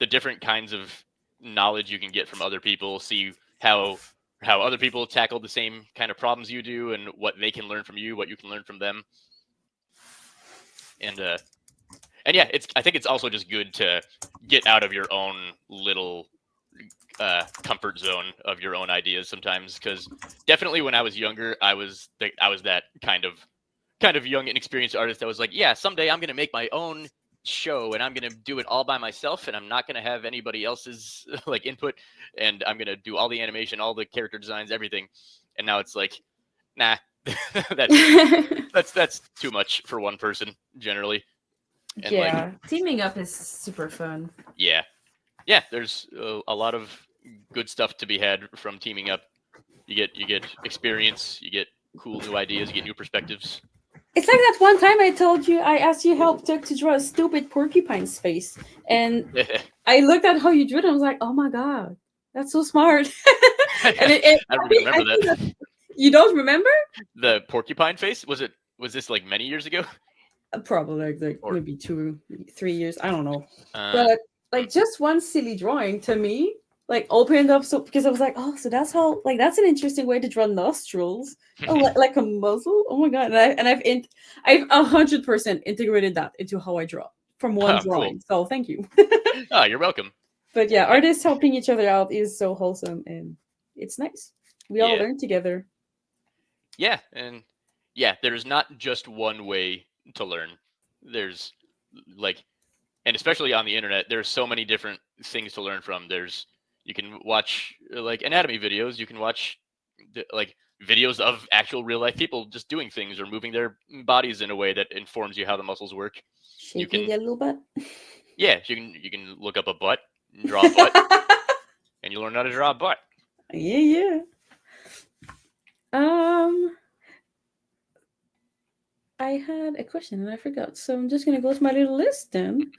different kinds of knowledge you can get from other people, see how other people tackle the same kind of problems you do, and what they can learn from you, what you can learn from them. And yeah, I think it's also just good to get out of your own little, comfort zone of your own ideas sometimes, because definitely when I was younger, I was that kind of young inexperienced artist that was like, yeah, someday I'm gonna make my own show and I'm gonna do it all by myself, and I'm not gonna have anybody else's like input, and I'm gonna do all the animation, all the character designs, everything. And now it's like, nah, that's that's too much for one person generally. And like, Yeah, teaming up is super fun. yeah, yeah, there's a lot of good stuff to be had from teaming up. You get experience, you get cool new ideas, you get new perspectives. It's like that one time I told you I asked you help to draw a stupid porcupine's face, and I looked at how you drew it and I was like, oh my god, that's so smart. And I don't I even think remember that that. you don't remember? The porcupine face, was this like many years ago? Probably like Or maybe 2, maybe 3 years. I don't know, uh but hmm. like just one silly drawing to me like opened up so because I was like, oh, so that's how like that's an interesting way to draw nostrils. Oh, like a muzzle. Oh my god! I've 100% integrated that into how I draw from one Oh, cool. drawing. So thank you. Oh, you're welcome. But yeah, Like, artists helping each other out is so wholesome and it's nice. We all yeah. learn together. Yeah, and yeah, there's not just one way to learn. There's, like, and especially on the internet, there's so many different things to learn from. You can watch, like, anatomy videos, you can watch, like, videos of actual real life people just doing things or moving their bodies in a way that informs you how the muscles work. You Shaking can, it a little bit. yeah, you can look up a butt and draw a butt, and you learn how to draw a butt. Yeah, yeah. Um, I had a question and I forgot, so I'm just gonna go to my little list then.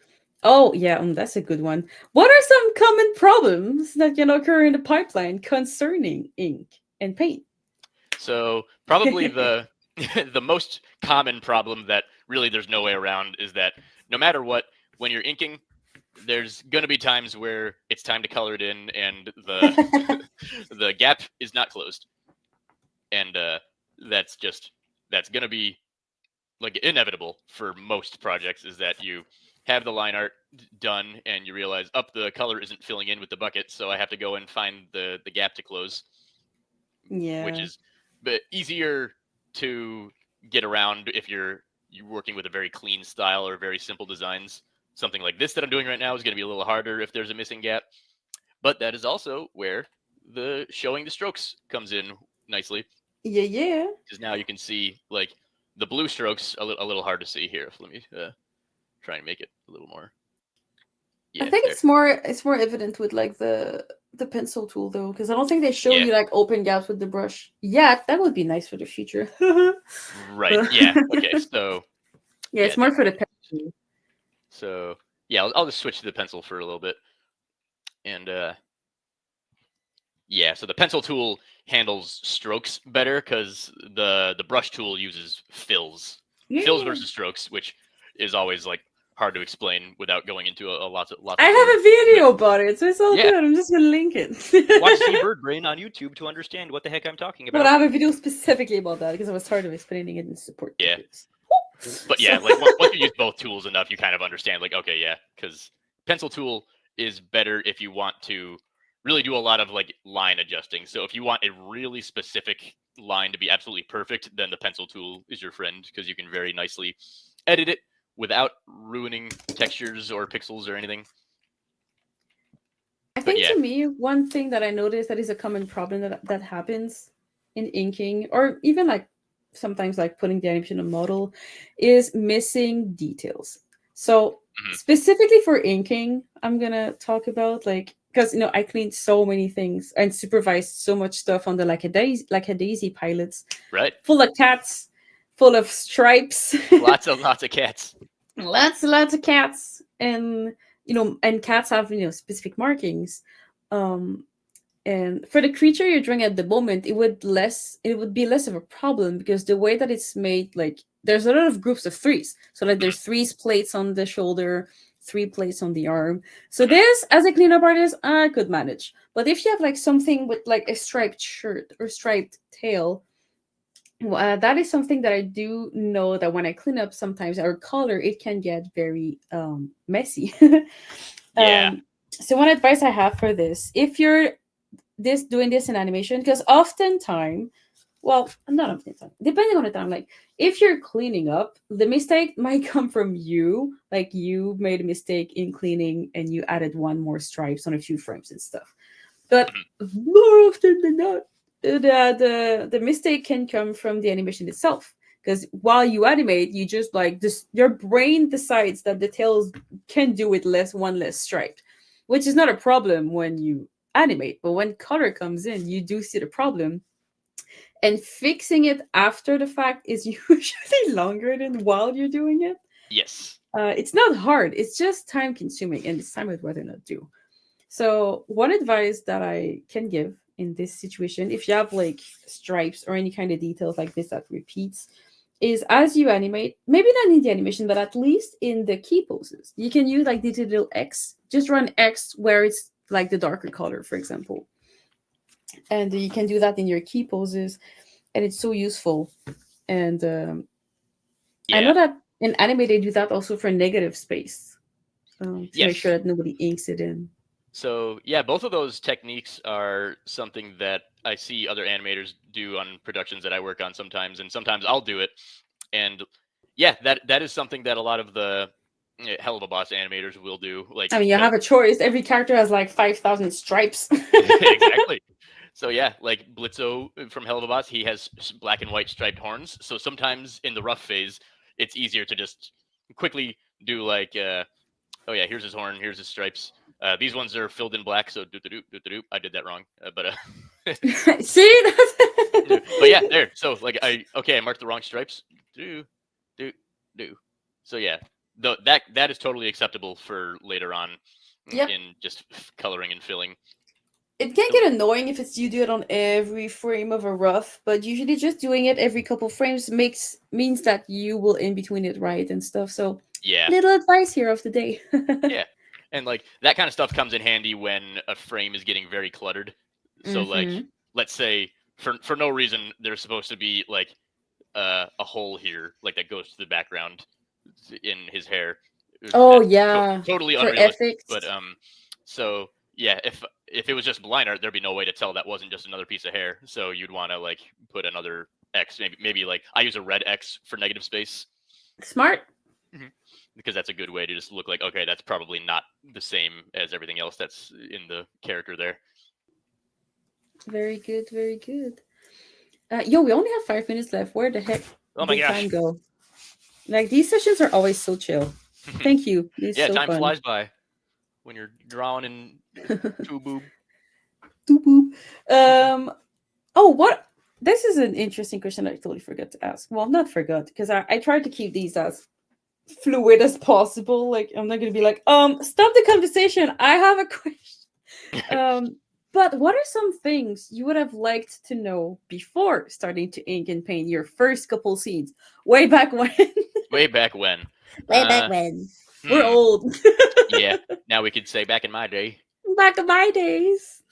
Oh yeah, that's a good one. What are some common problems that can occur in the pipeline concerning ink and paint? So probably the the most common problem that really there's no way around is that no matter what, when you're inking, there's going to be times where it's time to color it in, and the the gap is not closed, and that's just that's going to be, like, inevitable for most projects, is that you have the line art done and you realize, up, the color isn't filling in with the bucket, so I have to go and find the gap to close, which Yeah. is but easier to get around if you're working with a very clean style or very simple designs. Something like this that I'm doing right now is going to be a little harder if there's a missing gap, but that is also where the showing the strokes comes in nicely, Yeah, yeah. because now you can see, like, the blue strokes a little hard to see here. Let me try and make it a little more. I Yeah, think there. it's more evident with like the pencil tool though, because I don't think they show Yeah, you like open gaps with the brush. Yeah, that would be nice for the future. right. But Yeah. Okay. So yeah, yeah, it's more for the pencil. so yeah, I'll just switch to the pencil for a little bit, and yeah, so the pencil tool handles strokes better, because the brush tool uses fills. fills Yeah. versus strokes, which is always like hard to explain without going into a lots of I words. have a video about it, so it's all Yeah, good. I'm just gonna link it. watch Seabird Brain on YouTube to understand what the heck I'm talking But I about. have a video specifically about that because I was tired of explaining it in support Yeah, tickets. but So yeah, like once you use both tools enough, you kind of understand. Like, okay, yeah, because pencil tool is better if you want to really do a lot of like line adjusting. So if you want a really specific line to be absolutely perfect, then the pencil tool is your friend because you can very nicely edit it without ruining textures or pixels or anything. I But think yeah, to me, one thing that I noticed that is a common problem that happens in inking, or even like sometimes like putting the animation on model, is missing details. So mhm, specifically for inking, I'm gonna talk about like because I cleaned so many things and supervised so much stuff on the like a daisy pilots, right, full of cats, full of stripes. lots of cats. Lots of cats, and and cats have specific markings. um and for the creature you're drawing at the moment, it would be less of a problem because the way that it's made, like there's a lot of groups of threes, so like Mhm, there's three plates on the shoulder, three plates on the arm. So mhm, this, as a cleanup artist, I could manage. But if you have like something with like a striped shirt or striped tail, that is something that I do know that when I clean up sometimes or color, it can get very messy. yeah, So one advice I have for this, if you're doing this in animation, because oftentimes, well, not oftentimes, depending on the time, like if you're cleaning up, the mistake might come from you. Like you made a mistake in cleaning and you added one more stripes on a few frames and stuff. But mhm, more often than not, the mistake can come from the animation itself. Because while you animate, you just like this, your brain decides that the tails can do with one less stripe, which is not a problem when you animate. But when color comes in, you do see the problem, and fixing it after the fact is usually longer than while you're doing it. yes, It's not hard; it's just time consuming, and it's time I'd rather not do. So, one advice that I can give in this situation, if you have like stripes or any kind of details like this that repeats, is as you animate, maybe not in the animation, but at least in the key poses, you can use like the little X. Just run X where it's like the darker color, for example. And you can do that in your key poses, and it's so useful. And I yeah, know that in anime they do that also for negative space, to make sure yes. that nobody inks it in. So yeah, both of those techniques are something that I see other animators do on productions that I work on sometimes, and sometimes I'll do it. And yeah, that is something that a lot of the Helluva Boss animators will do. I Like, mean, you have a choice. Every character has like 5,000 stripes. exactly. So yeah, like Blitzo from Helluva Boss, he has black and white striped horns. So sometimes in the rough phase, it's easier to just quickly do like oh yeah, here's his horn, here's his stripes. These ones are filled in black, so do do do do. I did that wrong, See? but yeah, there. So like I marked the wrong stripes. Do do do. So yeah, that is totally acceptable for later on Yep. in just coloring and filling. It can So, get annoying if you do it on every frame of a rough, but usually just doing it every couple frames means that you will in between it right and stuff. So, yeah, little advice here of the day. yeah, and like that kind of stuff comes in handy when a frame is getting very cluttered. So like, Hmm. let's say for no reason there's supposed to be like a hole here, like that goes to the background in his hair. Oh That's yeah, totally for unrealistic. But ethics. so yeah, if it was just line art, there'd be no way to tell that wasn't just another piece of hair. So you'd want to like put another X, maybe like I use a red X for negative space. Smart. Mhm. Because that's a good way to just look like, okay, that's probably not the same as everything else that's in the character there. Very good, very good. Yo, we only have 5 minutes left. Where the heck Oh my did time gosh. go? Like these sessions are always so chill. Thank you. It's Yeah, so time fun. flies by when you're drawing in Toon Boom. Boop, boop. Oh, what? This is an interesting question I totally forgot to ask. Well, not forgot because I tried to keep these as fluid as possible. Like I'm not gonna be like, stop the conversation. I have a question. Um, But what are some things you would have liked to know before starting to ink and paint your first couple scenes way back when? Way back when. Way back Uh, when. We're hmm. old. Yeah. Now we could say back in my day. Back in my days.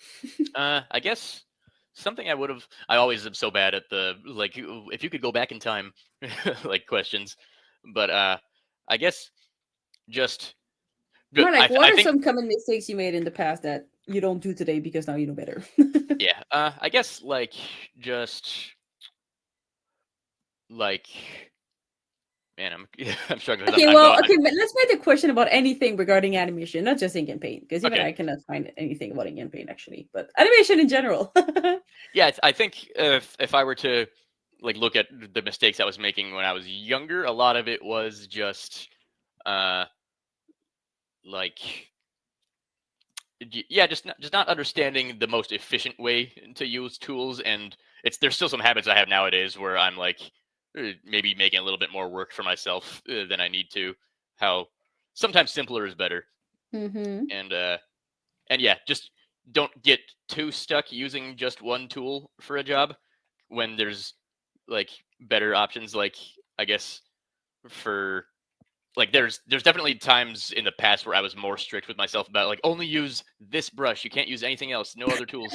I guess something I would have. I always am so bad at the like. If you could go back in time, like questions. But I guess just. More like, what I are think some common mistakes you made in the past that you don't do today because now you know better? yeah. I guess like just like man, I'm I'm struggling because Okay, I'm well, going. okay, but let's make a question about anything regarding animation, not just ink and paint, because even Okay. I cannot find anything about ink and paint actually, but animation in general. Yeah, I think if I were to like look at the mistakes I was making when I was younger, a lot of it was just uh like yeah, just not understanding the most efficient way to use tools, and it's there's still some habits I have nowadays where I'm like maybe making a little bit more work for myself than I need to. How sometimes simpler is better, Mm-hmm. and and yeah, just don't get too stuck using just one tool for a job when there's like better options. Like I guess for like there's definitely times in the past where I was more strict with myself about like only use this brush, you can't use anything else, no other tools.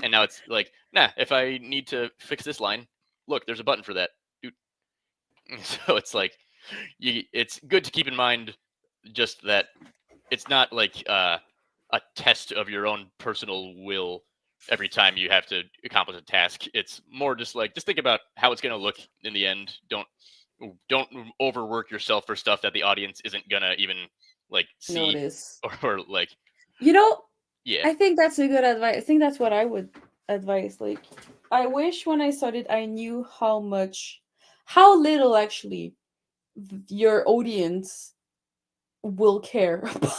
And now it's like nah, if I need to fix this line, look, there's a button for that. Dude. So it's like it's good to keep in mind just that it's not like a test of your own personal will every time you have to accomplish a task. It's more just like just think about how it's going to look in the end. Don't overwork yourself for stuff that the audience isn't gonna even like see Notice. or like You know, yeah. I think that's a good advice. I think that's what I would advise. Like, I wish when I started, I knew how little actually your audience will care about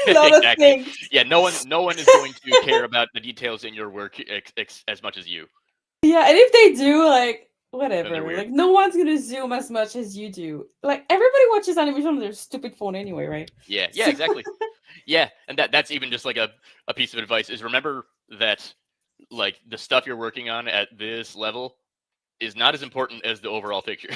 Yeah, a lot of exactly. things. Yeah, no one is going to care about the details in your work as much as you. Yeah, and if they do, like, Then they're whatever. weird. Like, no one's gonna zoom as much as you do. Like, everybody watches animation on their stupid phone anyway, right? Yeah, yeah, So, exactly. Yeah, and that's even just like a piece of advice is remember that like the stuff you're working on at this level is not as important as the overall picture.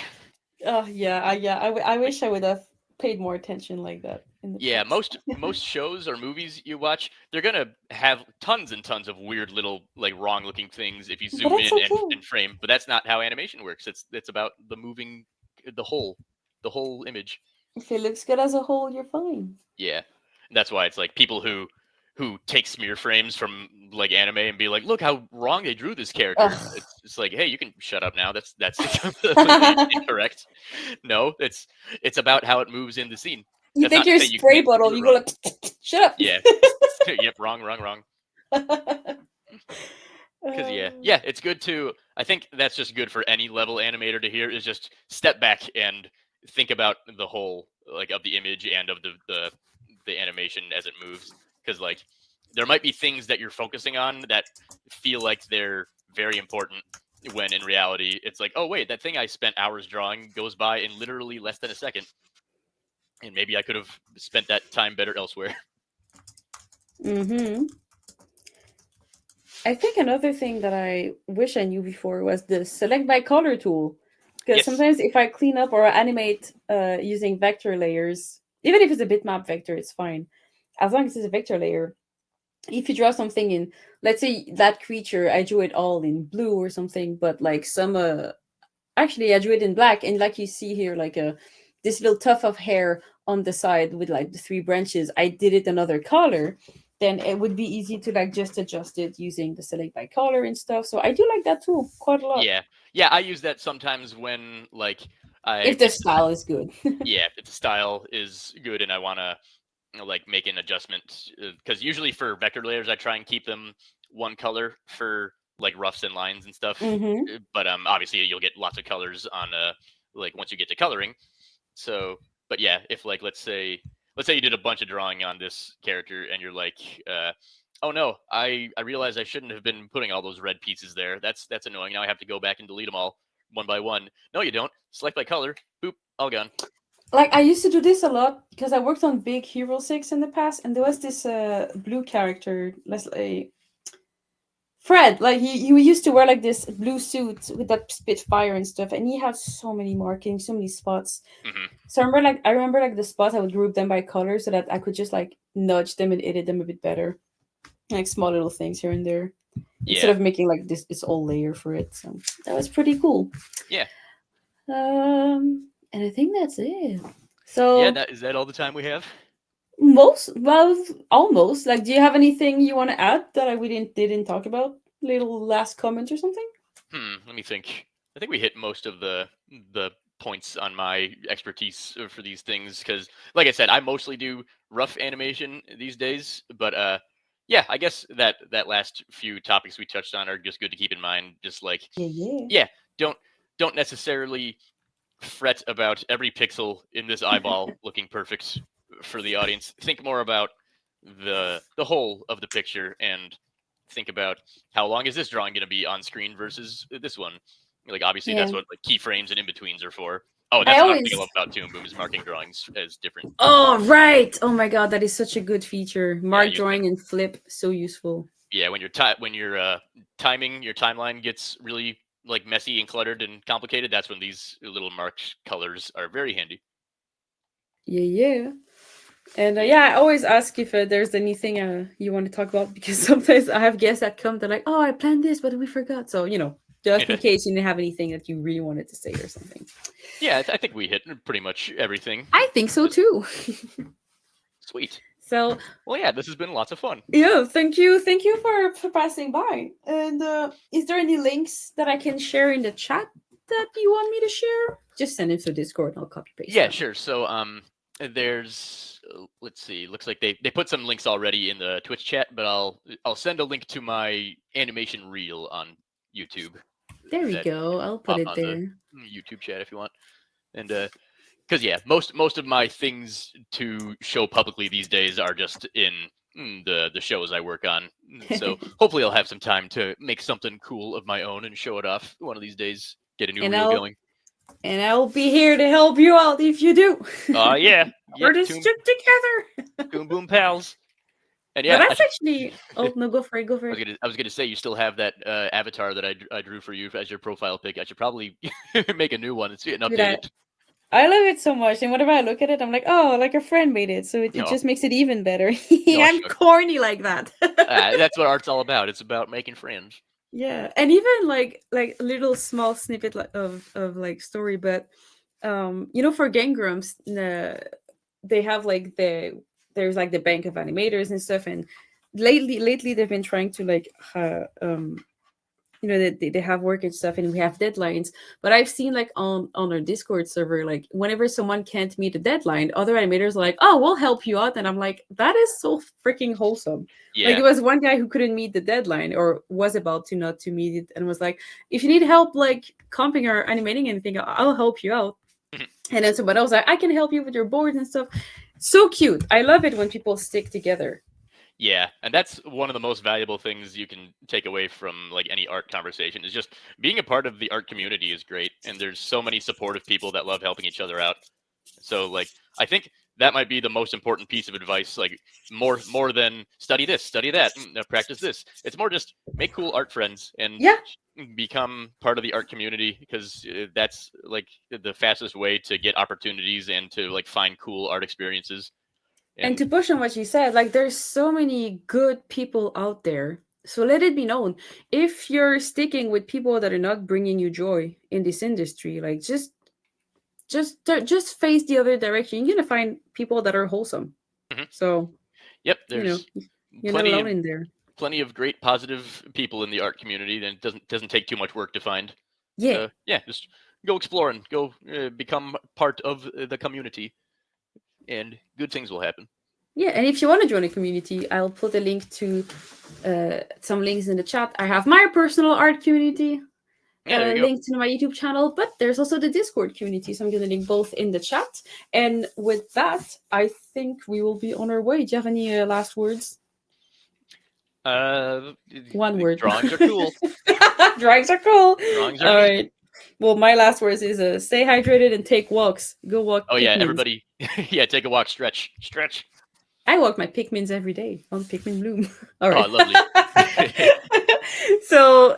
oh yeah, I Like wish I would have paid more attention like that in the yeah, past. most shows or movies you watch, they're gonna have tons and tons of weird little like wrong looking things if you But zoom that's in okay. and frame. But that's not how animation works. It's about the moving the whole image. If it looks good as a whole, you're fine. Yeah, that's why it's like people who take smear frames from like anime and be like, look how wrong they drew this character. Ugh. It's like, hey, you can shut up now. That's completely incorrect. No, it's about how it moves in the scene. You That's take not to your say you spray can't do bottle, it you go wrong. like, shut Yeah. Yep. Wrong. Wrong. Wrong. up. Because yeah, Uh, yeah, it's good to. I think that's just good for any level animator to hear is just step back and think about the whole like of the image and of the animation as it moves. Because like there might be things that you're focusing on that feel like they're very important when in reality it's like, oh wait, that thing I spent hours drawing goes by in literally less than a second, and maybe I could have spent that time better elsewhere. mm-hmm. I think another thing that I wish I knew before was the select by color tool. Because Yes. sometimes if I clean up or animate using vector layers, even if it's a bitmap vector, it's fine. As long as it's a vector layer. If you draw something in, let's say that creature, I drew it all in blue or something, but like some actually I drew it in black, and like you see here, like this little tuft of hair on the side with like the three branches, I did it another color, then it would be easy to like just adjust it using the select by color and stuff. So I do like that tool quite a lot Yeah. Yeah, I use that sometimes when like I if the if the style is good. yeah, if the style is good and I want to like make an adjustment because usually for vector layers I try and keep them one color for like roughs and lines and stuff. Mm-hmm. But obviously you'll get lots of colors on like once you get to coloring. So, but yeah, if like let's say you did a bunch of drawing on this character and you're like, oh no, I realized I shouldn't have been putting all those red pieces there. That's annoying. Now I have to go back and delete them all one by one. No, you don't. Select by color. Boop, all gone. Like I used to do this a lot because I worked on Big Hero 6 in the past, and there was this blue character, let's say Fred, like he used to wear like this blue suit with that spitfire and stuff, and he had so many markings, so many spots. Hmm. So I remember like the spots I would group them by color so that I could just like nudge them and edit them a bit better, like small little things here and there, instead Yeah, of making like this all layer for it. So that was pretty cool. yeah, And I think that's it. yeah. So That is that all the time we have? most, well, almost. Like, do you have anything you want to add that we didn't talk about? Little last comment or something? Let me think. I think we hit most of the points on my expertise for these things because, like I said, I mostly do rough animation these days. But yeah, I guess that last few topics we touched on are just good to keep in mind. Just like, Yeah, yeah. yeah, don't don't necessarily fret about every pixel in this eyeball looking perfect for the audience. Think more about the whole of the picture and think about how long is this drawing going to be on screen versus this one. Like obviously Yeah. that's what like keyframes and in betweens are for. Oh, and I that's another thing I always. love about Toon Boom is marking drawings as different. Oh, right. Oh my god, that is such a good feature. Yeah, Mark drawing and flip, so useful. yeah, when your timing your timeline gets really like messy and cluttered and complicated, that's when these little marked colors are very handy. Yeah, yeah. And So yeah. yeah, I always ask if there's anything you want to talk about because sometimes I have guests that come, they're like, oh, I planned this, but we forgot. So, just in case you didn't have anything that you really wanted to say or something. Yeah, I think we hit pretty much everything. I think so Just too. sweet. So, Well, yeah, this has been lots of fun. yeah, thank you. Thank you for passing by. And is there any links that I can share in the chat that you want me to share? Just send it to Discord and I'll copy paste Yeah, them. sure. So, there's let's see. Looks like they put some links already in the Twitch chat, but I'll send a link to my animation reel on YouTube. There we That go. I'll put pop it on the there. YouTube chat if you want. And because yeah, most of my things to show publicly these days are just in the shows I work on. So hopefully I'll have some time to make something cool of my own and show it off one of these days. Get a new and reel I'll going. and I'll be here to help you out if you do. Yeah, We're yep. just Toon stick together. Toon Boom pals. And But yeah, that's actually. Oh no, go for it. Go for it. I was gonna say you still have that avatar that I drew for you as your profile pic. I should probably make a new one and see it and Do update that. it. I love it so much, and whenever I look at it, I'm like, oh, like a friend made it, so it Oh, just makes it even better. oh I'm shucks. corny like that. That's what art's all about. It's about making friends. Yeah, and even like little small snippet of like story, but for Gangrams, they have like there's like the bank of animators and stuff, and lately they've been trying to like they have work and stuff and we have deadlines, but I've seen like on our Discord server, like whenever someone can't meet a deadline, other animators are like, oh, we'll help you out, and I'm like, that is so freaking wholesome. Like Yeah. it was one guy who couldn't meet the deadline or was about to not to meet it and was like, if you need help like comping or animating anything, I'll help you out. And then someone else was like, I can help you with your boards and stuff. So cute. I love it when people stick together. Yeah, and that's one of the most valuable things you can take away from like any art conversation is just being a part of the art community is great, and there's so many supportive people that love helping each other out. So like I think that might be the most important piece of advice, like more than study this, study that, practice this. It's more just make cool art friends and Yeah. become part of the art community because that's like the fastest way to get opportunities and to like find cool art experiences. And And to push on what you said, like there's so many good people out there. So let it be known. If you're sticking with people that are not bringing you joy in this industry, like just face the other direction. You're gonna find people that are wholesome. mhm. So, Yep, you know, there's you're not plenty alone of in there. plenty of great positive people in the art community, and it doesn't take too much work to find. Yeah. So yeah, just go exploring, go become part of the community, and good things will happen. Yeah, and if you want to join a community, I'll put a link to some links in the chat. I have my personal art community Yeah, there you go. linked to my YouTube channel, but there's also the Discord community, so I'm going to link both in the chat. And with that, I think we will be on our way. Do you have any last words? Uh, One word. drawings are cool. Drawings are cool. Drawings are All neat. right. Well, my last words is stay hydrated and take walks. Go walk Oh yeah, pygmies. everybody. Yeah, take a walk, stretch. I walk my Pikmins every day on Pikmin Bloom. All right. Oh, lovely. So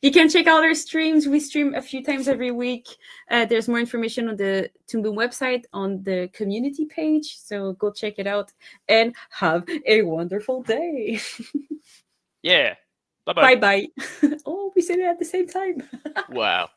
you can check out our streams. We stream a few times every week. There's more information on the Toon Boom website on the community page. So go check it out and have a wonderful day. Yeah. Bye-bye. Bye bye. Oh, we said it at the same time. Wow.